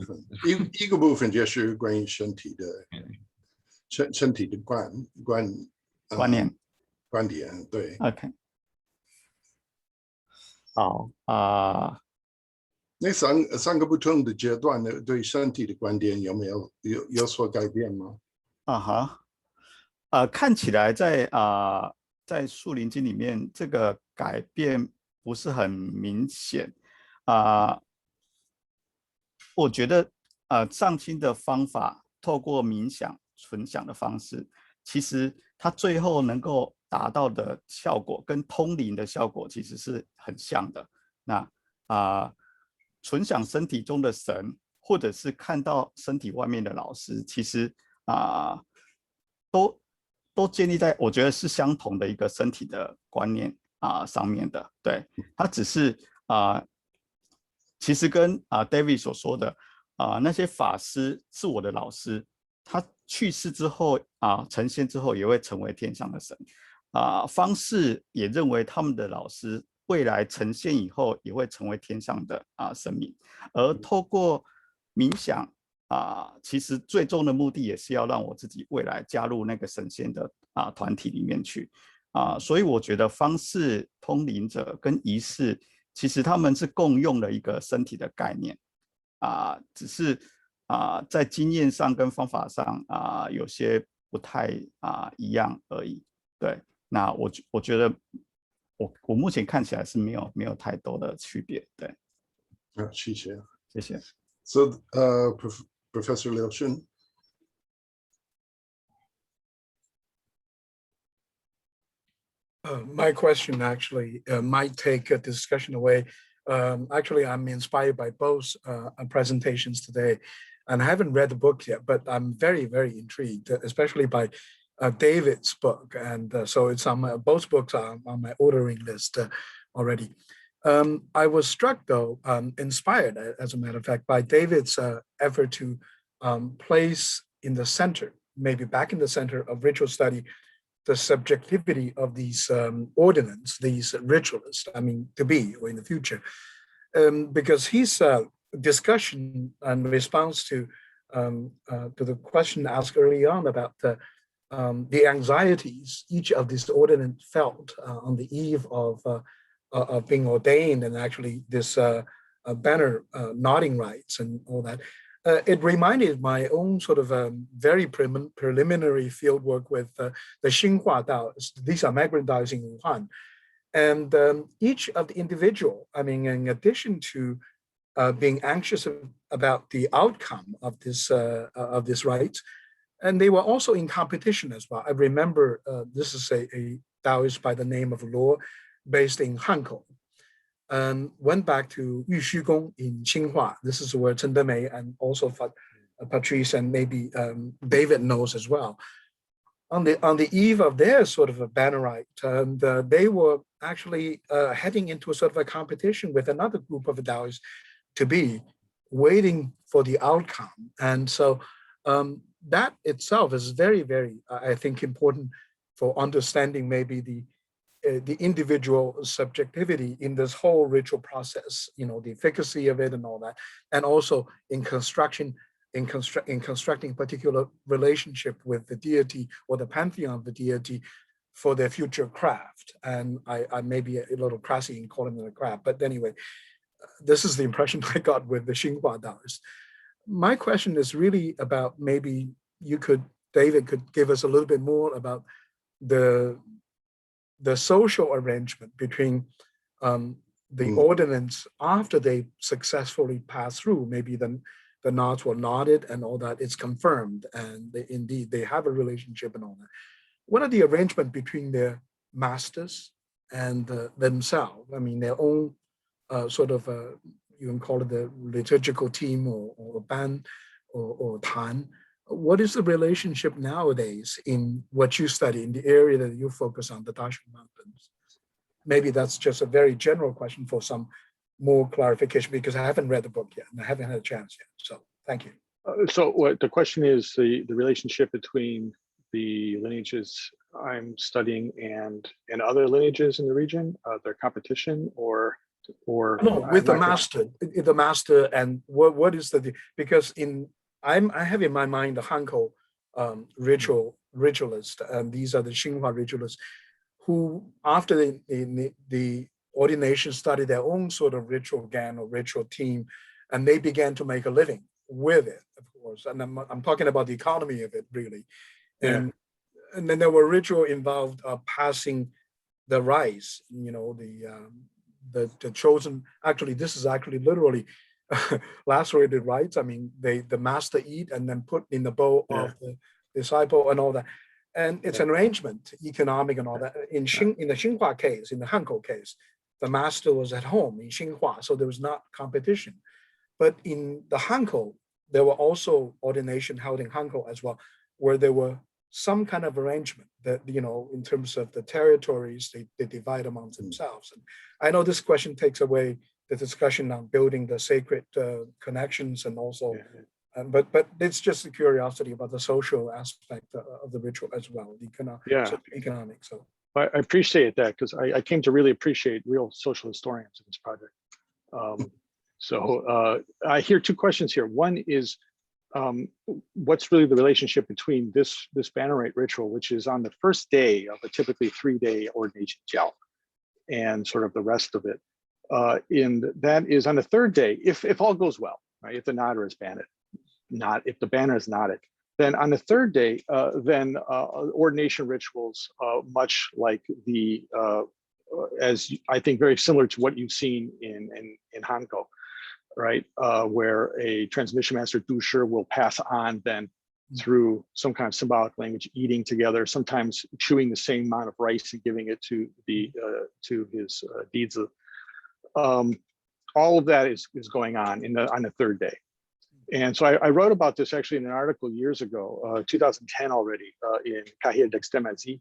一个部分就是关于身体的观点，对。OK， 好那三个不同的阶段的对身体的观点有所改变吗？看起来在树林经里面，这个改变不是很明显我觉得上清的方法，透过冥想、纯想的方式，其实它最后能够达到的效果，跟通灵的效果其实是很像的。那纯想身体中的神，或者是看到身体外面的老师，其实都建立在我觉得是相同的一个身体的观念上面的。对，它只是其实跟David 所说的那些法师是我的老师，他去世之后成仙之后也会成为天上的神方式也认为他们的老师未来成仙以后也会成为天上的神明，而透过冥想其实最终的目的也是要让我自己未来加入那个神仙的团体里面去所以我觉得方式、通灵者跟仪式，其实他们是共用了一个身体的概念只是在经验上跟方法上有些不太一样而已。对，那我觉得我目前看起来是没有太多的区别。对，谢谢。谢谢。So, Professor Liu Shun. My question actually might take a discussion away. Actually, I'm inspired by both presentations today, and I haven't read the book yet, but I'm very, very intrigued, especially by David's book. And so it's on both books are on my ordering list already. I was struck, though, inspired, as a matter of fact, by David's effort to place in the center, maybe back in the center of ritual study, the subjectivity of these ordinands, these ritualists, I mean, to be or in the future, because his discussion and response to the question asked early on about the anxieties each of these ordinands felt on the eve of being ordained, and actually this banner nodding rites and all that. It reminded my own sort of very preliminary field work with the Xinhua Daoist. These are migrant Daoists in Wuhan. And each of the individual, I mean, in addition to being anxious about the outcome of this rite, and they were also in competition as well. I remember this is a Daoist by the name of Luo, based in Hankou. Went back to Yushu Gong in Tsinghua. This is where Chen Demei and also Patrice and maybe David knows as well. On the eve of their sort of a banner rite, and they were actually heading into a sort of a competition with another group of Daoists to be waiting for the outcome. And so that itself is very, very, I think, important for understanding maybe the individual subjectivity in this whole ritual process, you know, the efficacy of it and all that, and also in constructing particular relationship with the deity or the pantheon of the deity for their future craft. And I may be a little crassy in calling it a craft, but anyway, this is the impression I got with the Xinhua Daoist. My question is really about, maybe David could give us a little bit more about the social arrangement between the ordinance after they successfully pass through, maybe the knots were knotted and all that, it's confirmed, and indeed they have a relationship and all that. What are the arrangement between their masters and themselves? I mean, their own sort of, you can call it the liturgical team or band or tan. What is the relationship nowadays in what you study, in the area that you focus on, the Daoist Mountains? Maybe that's just a very general question for some more clarification, because I haven't read the book yet and I haven't had a chance yet. So thank you. So what the question is, the relationship between the lineages I'm studying and other lineages in the region, their competition, or no, with the master, and what is the, because I have in my mind the Hanko ritualist, and these are the Xinhua ritualists who, after the ordination, started their own sort of ritual gang or ritual team, and they began to make a living with it, of course. And I'm talking about the economy of it, really. And then there were ritual involved passing the rice, you know, the chosen. Actually, this is actually literally lacerated rice. I mean, the master eat and then put in the bowl of the disciple and all that. And it's an arrangement, economic and all that. In the Xinhua case, in the Hanko case, the master was at home in Xinhua, so there was not competition. But in the Hanko, there were also ordination held in Hanko as well, where there were some kind of arrangement that, you know, in terms of the territories, they divide amongst themselves. And I know this question takes away the discussion on building the sacred connections and also, but it's just a curiosity about the social aspect of the ritual as well, the economic. So I appreciate that, because I came to really appreciate real social historians in this project. So I hear two questions here. One is, what's really the relationship between this bannerate ritual, which is on the first day of a typically 3-day ordination jiao, and sort of the rest of it. And that is on the third day, if all goes well, right? If the nodder is banded, if the banner is knotted, then on the third day, then ordination rituals, much like as I think very similar to what you've seen in Hanko, right? Where a transmission master dusher will pass on then through some kind of symbolic language, eating together, sometimes chewing the same amount of rice and giving it to his deeds. All of that is going on on the third day. And so I wrote about this actually in an article years ago, 2010 already, in Cahiers d'Extrême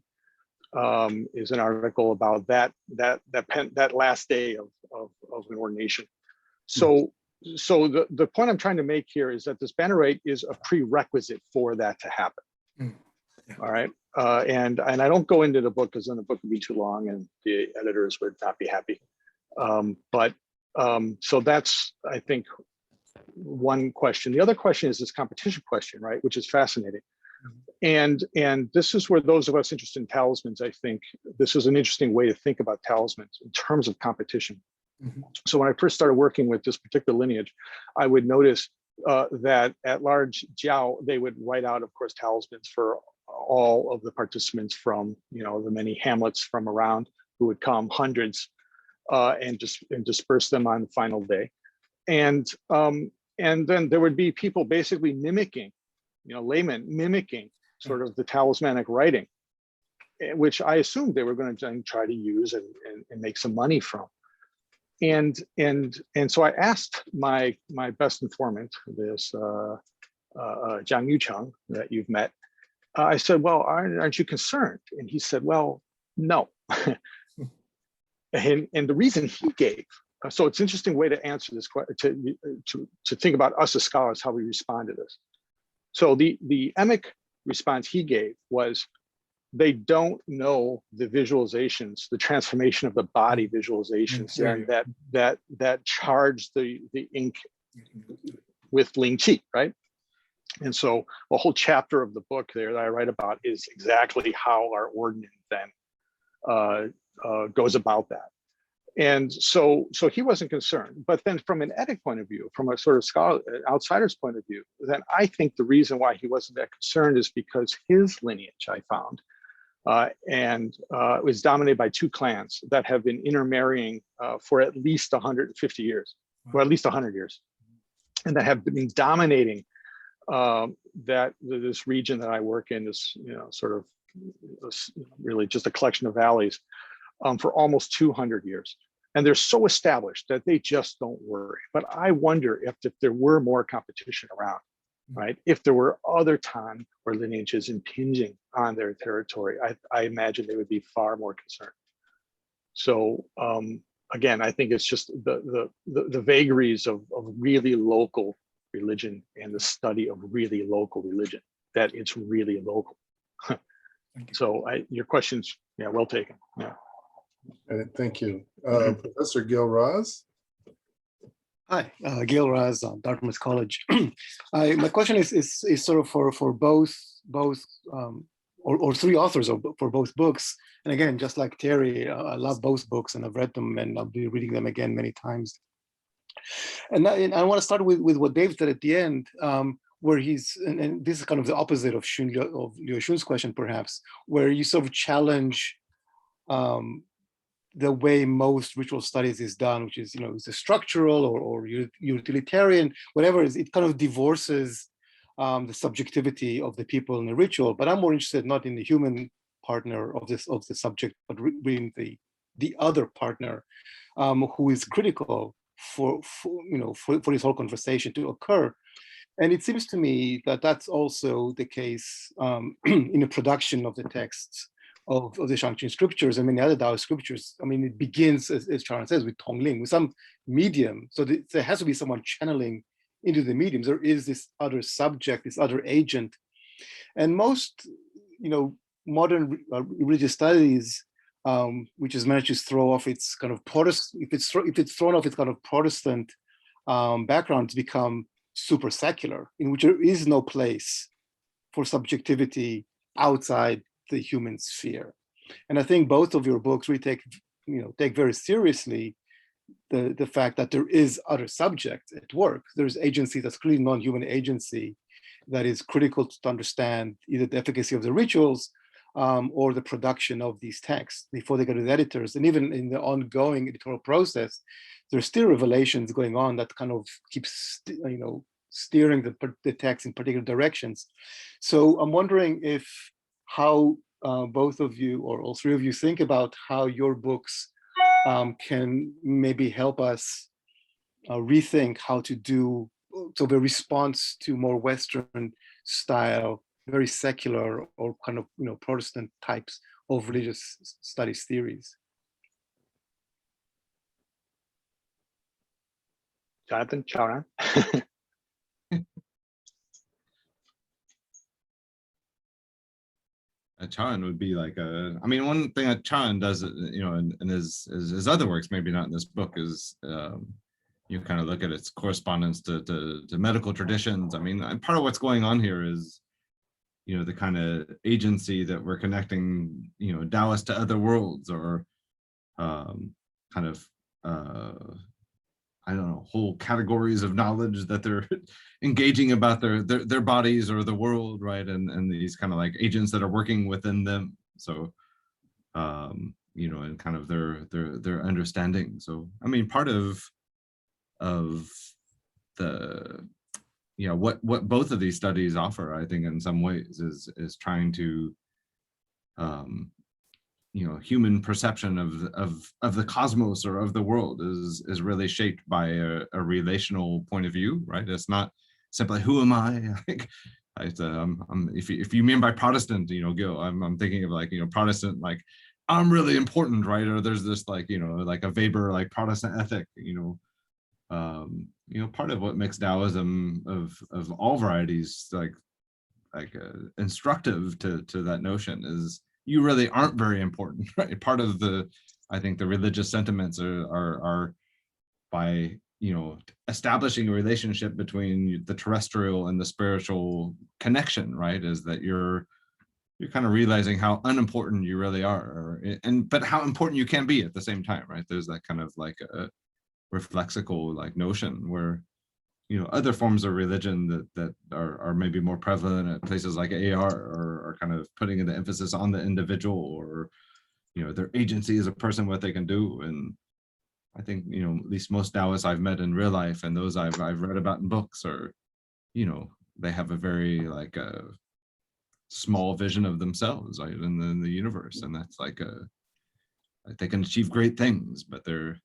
is an article about that last day of an ordination. So the point I'm trying to make here is that this bannerate is a prerequisite for that to happen. All right, and I don't go into the book because then the book would be too long and the editors would not be happy. So that's, I think, one question. The other question is this competition question, right, which is fascinating. And this is where those of us interested in talismans, I think this is an interesting way to think about talismans in terms of competition. So when I first started working with this particular lineage, I would notice that at large jiao, they would write out, of course, talismans for all of the participants from, you know, the many hamlets from around who would come, hundreds, and disperse them on the final day. And then there would be people basically mimicking, you know, laymen mimicking sort of the talismanic writing, which I assumed they were going to try to use and make some money from. And so I asked my best informant, this Jiang Yucheng that you've met. I said, well, aren't you concerned? And he said, well, no. and the reason he gave, so it's an interesting way to answer this question, to think about us as scholars, how we respond to this. So the emic response he gave was, they don't know the visualizations, the transformation of the body visualizations, and that charge the ink with Ling Qi, right? And so a whole chapter of the book there that I write about is exactly how our ordinance then goes about that. And so he wasn't concerned. But then from an etic point of view, from a sort of scholar, outsider's point of view, then I think the reason why he wasn't that concerned is because his lineage, I found, and it was dominated by two clans that have been intermarrying for at least 150 years, or at least 100 years, and that have been dominating this region that I work in, this sort of really just a collection of valleys, for almost 200 years. And they're so established that they just don't worry. But I wonder if there were more competition around, right? If there were other Tan or lineages impinging on their territory, I imagine they would be far more concerned. So again, I think it's just the vagaries of really local religion and the study of really local religion, that it's really local. So your question's well taken. Yeah. Thank you. Professor Gil Raz. Hi, Gil Raz, Dartmouth College. My question is sort of for both or three authors for both books. And again, just like Terry, I love both books and I've read them and I'll be reading them again many times. And I want to start with what Dave said at the end, where and this is kind of the opposite of Liu Xun's question, perhaps, where you sort of challenge the way most ritual studies is done, which is, it's a structural or utilitarian, whatever it is. It kind of divorces the subjectivity of the people in the ritual. But I'm more interested not in the human partner of the subject, but in the other partner who is critical for this whole conversation to occur. And it seems to me that that's also the case in the production of the texts of the Shangqing scriptures and many other Daoist scriptures. I mean, it begins, as Charan says, with Tongling, with some medium. So there has to be someone channeling into the mediums. There is this other subject, this other agent. And most, modern religious studies, which has managed to throw off its kind of Protestant, if it's thrown off its kind of Protestant background, to become super secular, in which there is no place for subjectivity outside the human sphere. And I think both of your books really take very seriously the fact that there is other subject at work. There's agency that's clearly non-human agency that is critical to understand either the efficacy of the rituals or the production of these texts before they go to the editors. And even in the ongoing editorial process, there's still revelations going on that kind of keeps, steering the text in particular directions. So I'm wondering how both of you or all three of you think about how your books can maybe help us rethink how to do the response to more Western style, very secular or kind of Protestant types of religious studies theories. Jonathan, Charan. Charan would be like one thing that Charan does, in his other works, maybe not in this book, is you kind of look at its correspondence to medical traditions. I mean, part of what's going on here is, the kind of agency that we're connecting, Daoist to other worlds, or kind of, I don't know, whole categories of knowledge that they're engaging about their bodies or the world, right? And these kind of like agents that are working within them. So, and kind of their understanding. So, I mean, part of the, what both of these studies offer, I think, in some ways, is trying to, human perception of the cosmos or of the world is really shaped by a relational point of view, right? It's not simply who am I? If you mean by Protestant, Gil, I'm thinking of like, Protestant, like I'm really important, right? Or there's this like, like a Weber like Protestant ethic, part of what makes Taoism of all varieties like instructive to that notion is you really aren't very important, right? Part of I think the religious sentiments are by, establishing a relationship between the terrestrial and the spiritual connection, right? Is that you're kind of realizing how unimportant you really are, but how important you can be at the same time, right? There's that kind of like a reflexical like notion where, other forms of religion that are maybe more prevalent at places like AR are kind of putting the emphasis on the individual, or their agency as a person, what they can do. And I think at least most Taoists I've met in real life and those I've read about in books are they have a very like a small vision of themselves, right, in the universe, and that's like they can achieve great things, but they're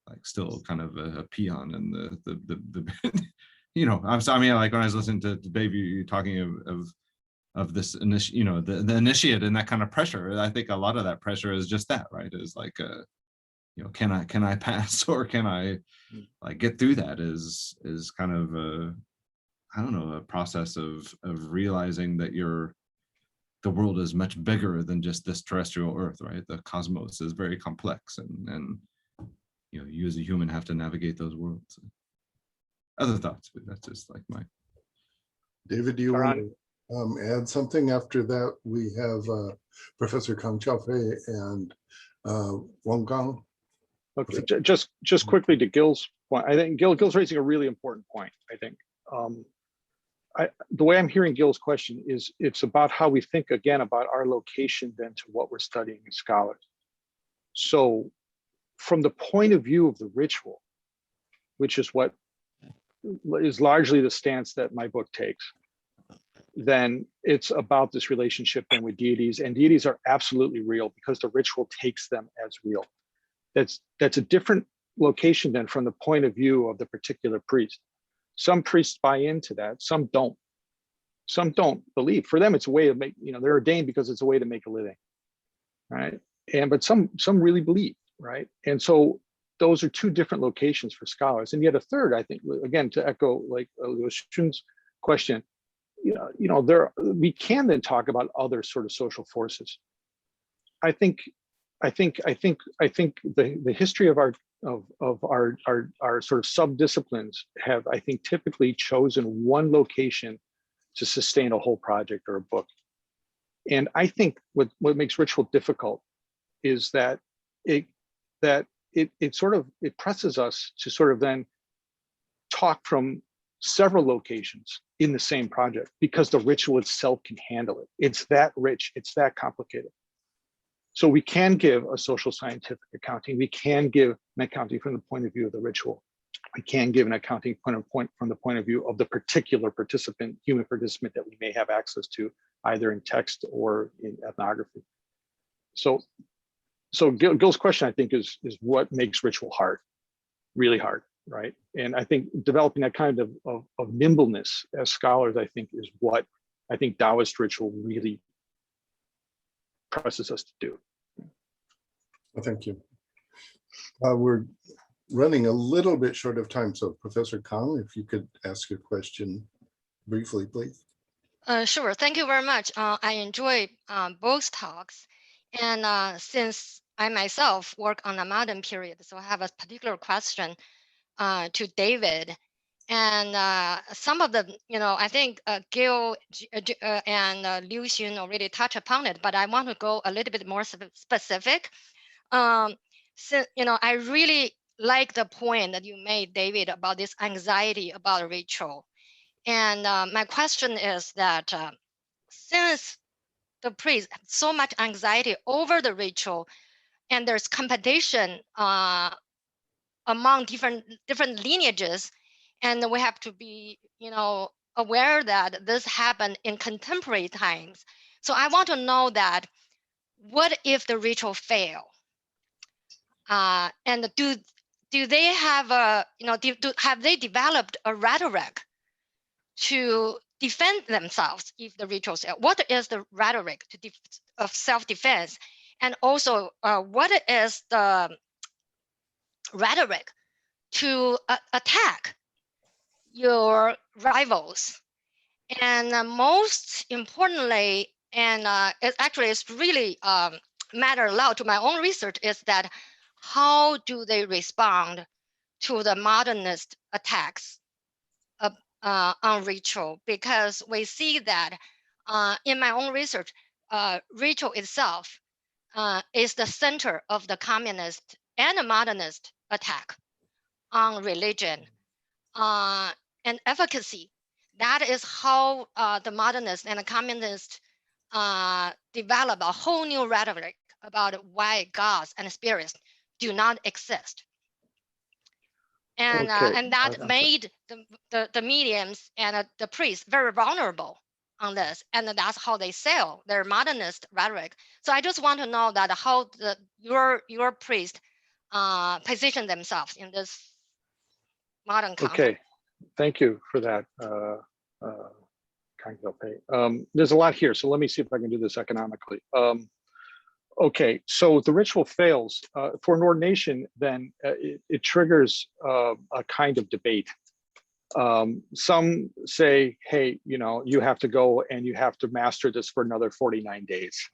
like still kind of a peon in the I mean, like when I was listening to Dave, you talking of this the initiate and that kind of pressure. I think a lot of that pressure is just that, right? Is like can I pass, or can I like get through that? Is kind of I don't know, a process of realizing that the world is much bigger than just this terrestrial Earth, right? The cosmos is very complex, and you as a human have to navigate those worlds. Other thoughts, but that's just like my. David, do you want to add something? After that, we have Professor Kang Xiaofei and Wang Gang. Okay, just quickly to Gil's point. I think Gil's raising a really important point. I think the way I'm hearing Gil's question is it's about how we think again about our location then to what we're studying as scholars. So from the point of view of the ritual, which is what is largely the stance that my book takes, then it's about this relationship then with deities, and deities are absolutely real because the ritual takes them as real. That's a different location than from the point of view of the particular priest. Some priests buy into that, some don't. Some don't believe. For them, it's a way of they're ordained because it's a way to make a living, right? But some really believe, right? And so those are two different locations for scholars. And yet a third, I think, again, to echo like Liu Xun's question, we can then talk about other sort of social forces. I think the history of our sort of sub-disciplines have, I think, typically chosen one location to sustain a whole project or a book. And I think what makes ritual difficult is that it presses us to sort of then talk from several locations in the same project because the ritual itself can handle it. It's that rich, it's that complicated. So we can give a social scientific accounting. We can give an accounting from the point of view of the ritual. We can give an accounting from the point of view of the particular participant, human participant that we may have access to, either in text or in ethnography. So Gil's question, I think, is what makes ritual hard, really hard, right? And I think developing that kind of nimbleness as scholars, I think, is what I think Taoist ritual really presses us to do. Well, thank you. We're running a little bit short of time, so Professor Kang, if you could ask your question briefly, please. Sure, thank you very much. I enjoyed both talks, and since I myself work on the modern period, so I have a particular question to David. And some of the, I think Gil and Liu Xun already touched upon it, but I want to go a little bit more specific. So, I really like the point that you made, David, about this anxiety about ritual. And my question is that since the priest have so much anxiety over the ritual, and there's competition among different lineages, and we have to be, aware that this happened in contemporary times. So I want to know that, what if the ritual fail? And do they have have they developed a rhetoric to defend themselves if the rituals fail? What is the rhetoric of self-defense? And also, what is the rhetoric to attack your rivals? And most importantly, and it actually is really matter a lot to my own research, is that how do they respond to the modernist attacks on ritual? Because we see that in my own research, ritual itself is the center of the communist and the modernist attack on religion. and efficacy. That is how the modernists and the communists develop a whole new rhetoric about why gods and spirits do not exist. And, Okay. and that made the mediums and the priests very vulnerable on this. And that's how they sell their modernist rhetoric. So I just want to know that how your priest position themselves in this modern context. Okay, thank you for that, there's a lot here, so let me see if I can do this economically. Okay, so the ritual fails for an ordination, then it triggers a kind of debate. Some say, hey, you have to go and you have to master this for another 49 days.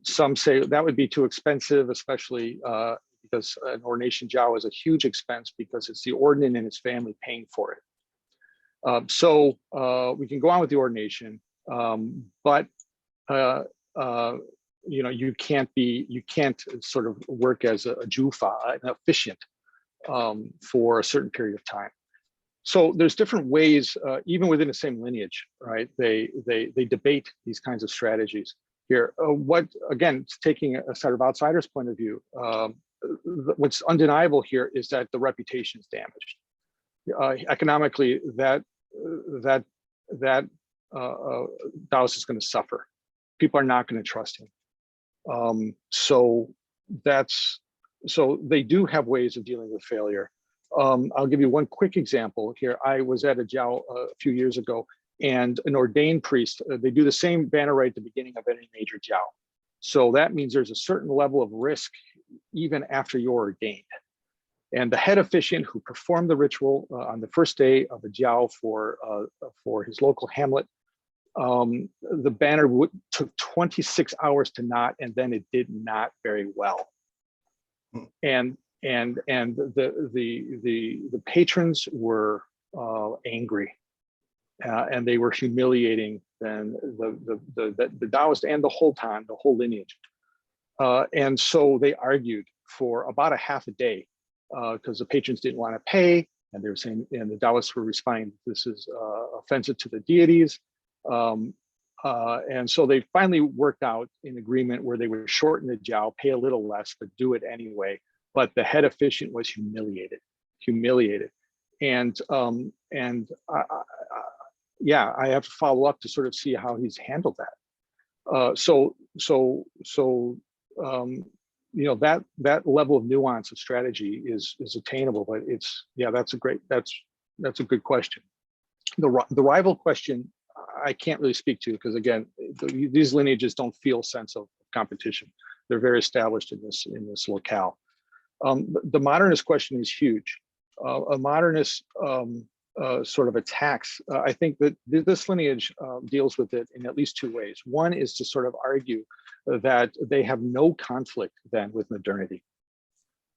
Some say that would be too expensive, especially because an ordination jiao is a huge expense because it's the ordinand and his family paying for it. So we can go on with the ordination, but you can't sort of work as a jufa, an officiant, for a certain period of time. So there's different ways, even within the same lineage, right? They debate these kinds of strategies here. Again, taking a sort of outsider's point of view, what's undeniable here is that the reputation is damaged. Economically, that Daoist is going to suffer. People are not going to trust him. So they do have ways of dealing with failure. I'll give you one quick example here. I was at a jiao a few years ago, and an ordained priest, they do the same banner right at the beginning of any major jiao. So that means there's a certain level of risk even after you're ordained. And the head officiant who performed the ritual on the first day of the jiao for his local hamlet, the banner took 26 hours to knot, and then it did not very well. And the patrons were angry, and they were humiliating then the Daoist and the whole lineage. And so they argued for about a half a day because the patrons didn't want to pay, and they were saying, and the Daoists were responding, this is offensive to the deities. And so they finally worked out an agreement where they would shorten the jiao, pay a little less, but do it anyway. But the head officiant was humiliated. And I have to follow up to sort of see how he's handled that. That level of nuance of strategy is attainable, but that's a good question. The rival question I can't really speak to, because again, these lineages don't feel a sense of competition. They're very established in this locale. The modernist question is huge. A modernist sort of attacks. I think that this lineage deals with it in at least two ways. One is to sort of argue that they have no conflict then with modernity.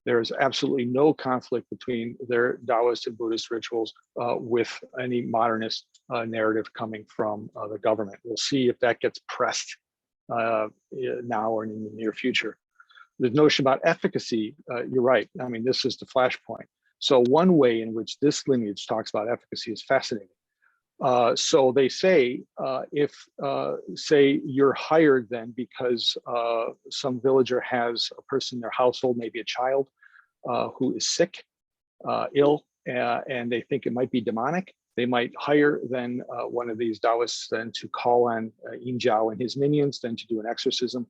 There is absolutely no conflict between their Daoist and Buddhist rituals with any modernist narrative coming from the government. We'll see if that gets pressed now or in the near future. The notion about efficacy, you're right. I mean, this is the flashpoint. So one way in which this lineage talks about efficacy is fascinating. So they say, if say you're hired then because some villager has a person in their household, maybe a child who is sick, ill, and they think it might be demonic, they might hire then one of these Daoists then to call on Yin Jiao and his minions then to do an exorcism.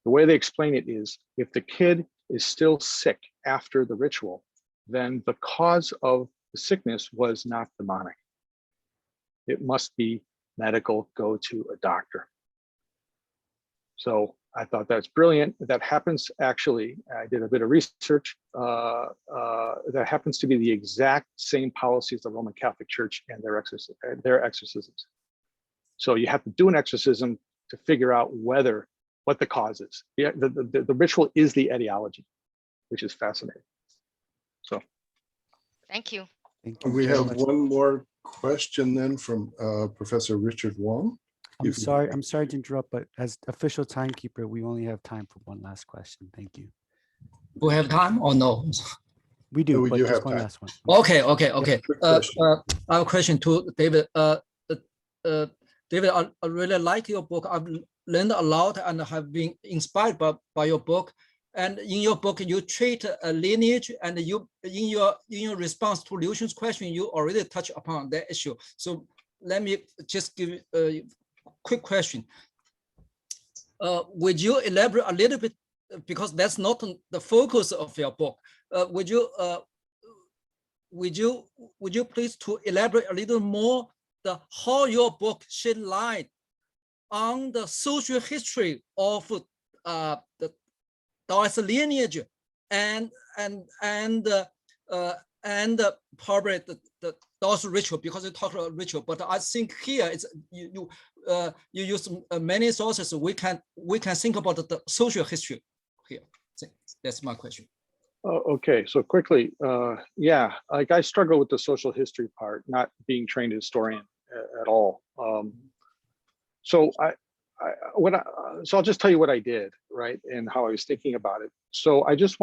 The way they explain it is, if the kid is still sick after the ritual, then the cause of the sickness was not demonic. It must be medical, go to a doctor. So I thought that's brilliant. That happens actually, I did a bit of research, that happens to be the exact same policy as the Roman Catholic Church and their exorcisms. So you have to do an exorcism to figure out what the cause is. The ritual is the etiology, which is fascinating. So. Thank you. We have one more question then from Professor Richard Wong. I'm sorry to interrupt, but as official timekeeper, we only have time for one last question. Thank you. We have time or no? We do, we but do just have one time. last one. Okay. Quick question. I have a question to David. David, I really like your book. I've learned a lot and have been inspired by your book. And in your book, you treat a lineage, and you in your response to Liu-Xun's question, you already touched upon that issue. So let me just give a quick question. Would you elaborate a little bit, because that's not the focus of your book? Would you please to elaborate a little more how your book shed light on the social history of the Daoist lineage and probably the Daoist ritual, because you talk about ritual. But I think here it's you use many sources. We can think about the social history here. That's my question. Okay, so quickly, yeah, like I struggle with the social history part, not being trained historian at all. So I'll just tell you what I did, right, and how I was thinking about it. So I just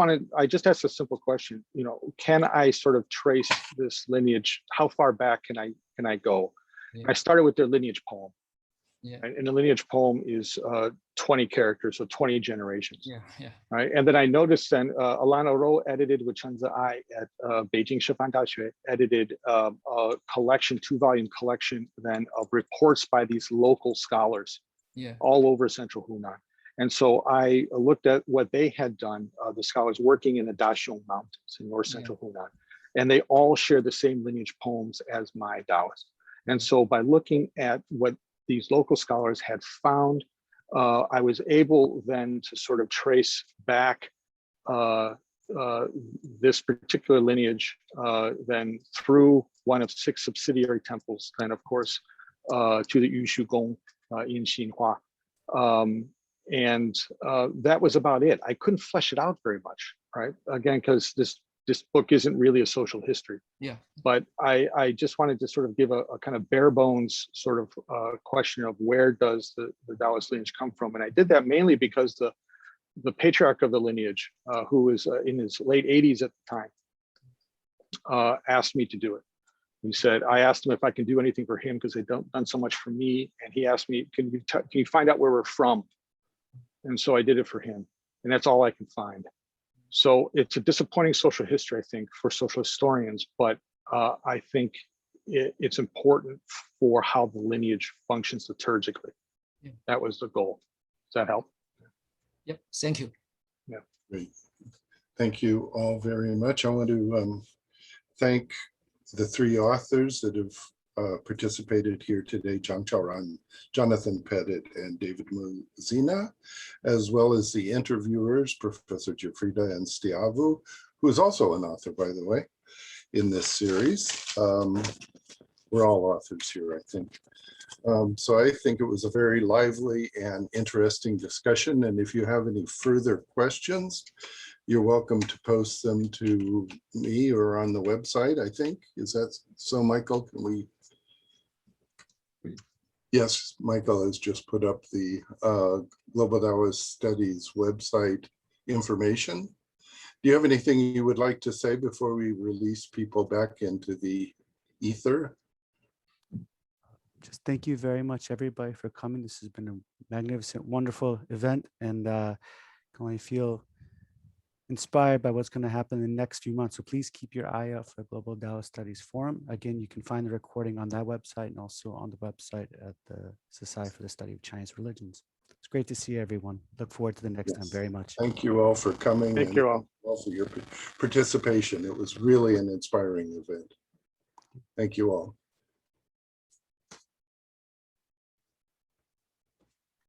asked a simple question, you know, can I sort of trace this lineage? How far back can I go? Yeah. I started with their lineage poem. Yeah. And the lineage poem is 20 characters, so 20 generations. Yeah, yeah. Right. And then I noticed then Alana Ro edited with Chen Ai at Beijing Shifan Daxue, edited a collection, 2-volume collection then of reports by these local scholars, Yeah. all over central Hunan. And so I looked at what they had done, the scholars working in the Daxiong Mountains in north central Hunan, and they all share the same lineage poems as my Daoist. And so by looking at what these local scholars had found, I was able then to sort of trace back this particular lineage then through one of 6 subsidiary temples, then of course to the Yushu Gong in Xinhua. And that was about it. I couldn't flesh it out very much, right? Again, because this book isn't really a social history. Yeah. But I just wanted to sort of give a kind of bare bones sort of question of where does the Daoist lineage come from? And I did that mainly because the patriarch of the lineage, who was in his late 80s at the time, asked me to do it. He said, I asked him if I can do anything for him because they've done so much for me. And he asked me, can you find out where we're from? And so I did it for him. And that's all I can find. So it's a disappointing social history, I think, for social historians, but I think it's important for how the lineage functions liturgically. Yeah. That was the goal. Does that help? Yep. Thank you. Yeah. Great. Thank you all very much. I want to thank the 3 authors that have participated here today, Zhang Chaoran, Jonathan Pettit, and David Muzina, as well as the interviewers, Professor Jafrida and Stiavu, who is also an author, by the way, in this series. We're all authors here, I think. So I think it was a very lively and interesting discussion. And if you have any further questions, you're welcome to post them to me or on the website, I think. Is that so, Michael? Can we? Yes, Michael has just put up the Global Daoist Studies website information. Do you have anything you would like to say before we release people back into the ether? Just thank you very much, everybody, for coming. This has been a magnificent, wonderful event, and can only feel inspired by what's going to happen in the next few months. So please keep your eye out for the Global Daoist Studies Forum. Again, you can find the recording on that website and also on the website at the Society for the Study of Chinese Religions. It's great to see everyone. Look forward to the next time very much. Thank you all for coming. Thank you all. Also your participation. It was really an inspiring event. Thank you all.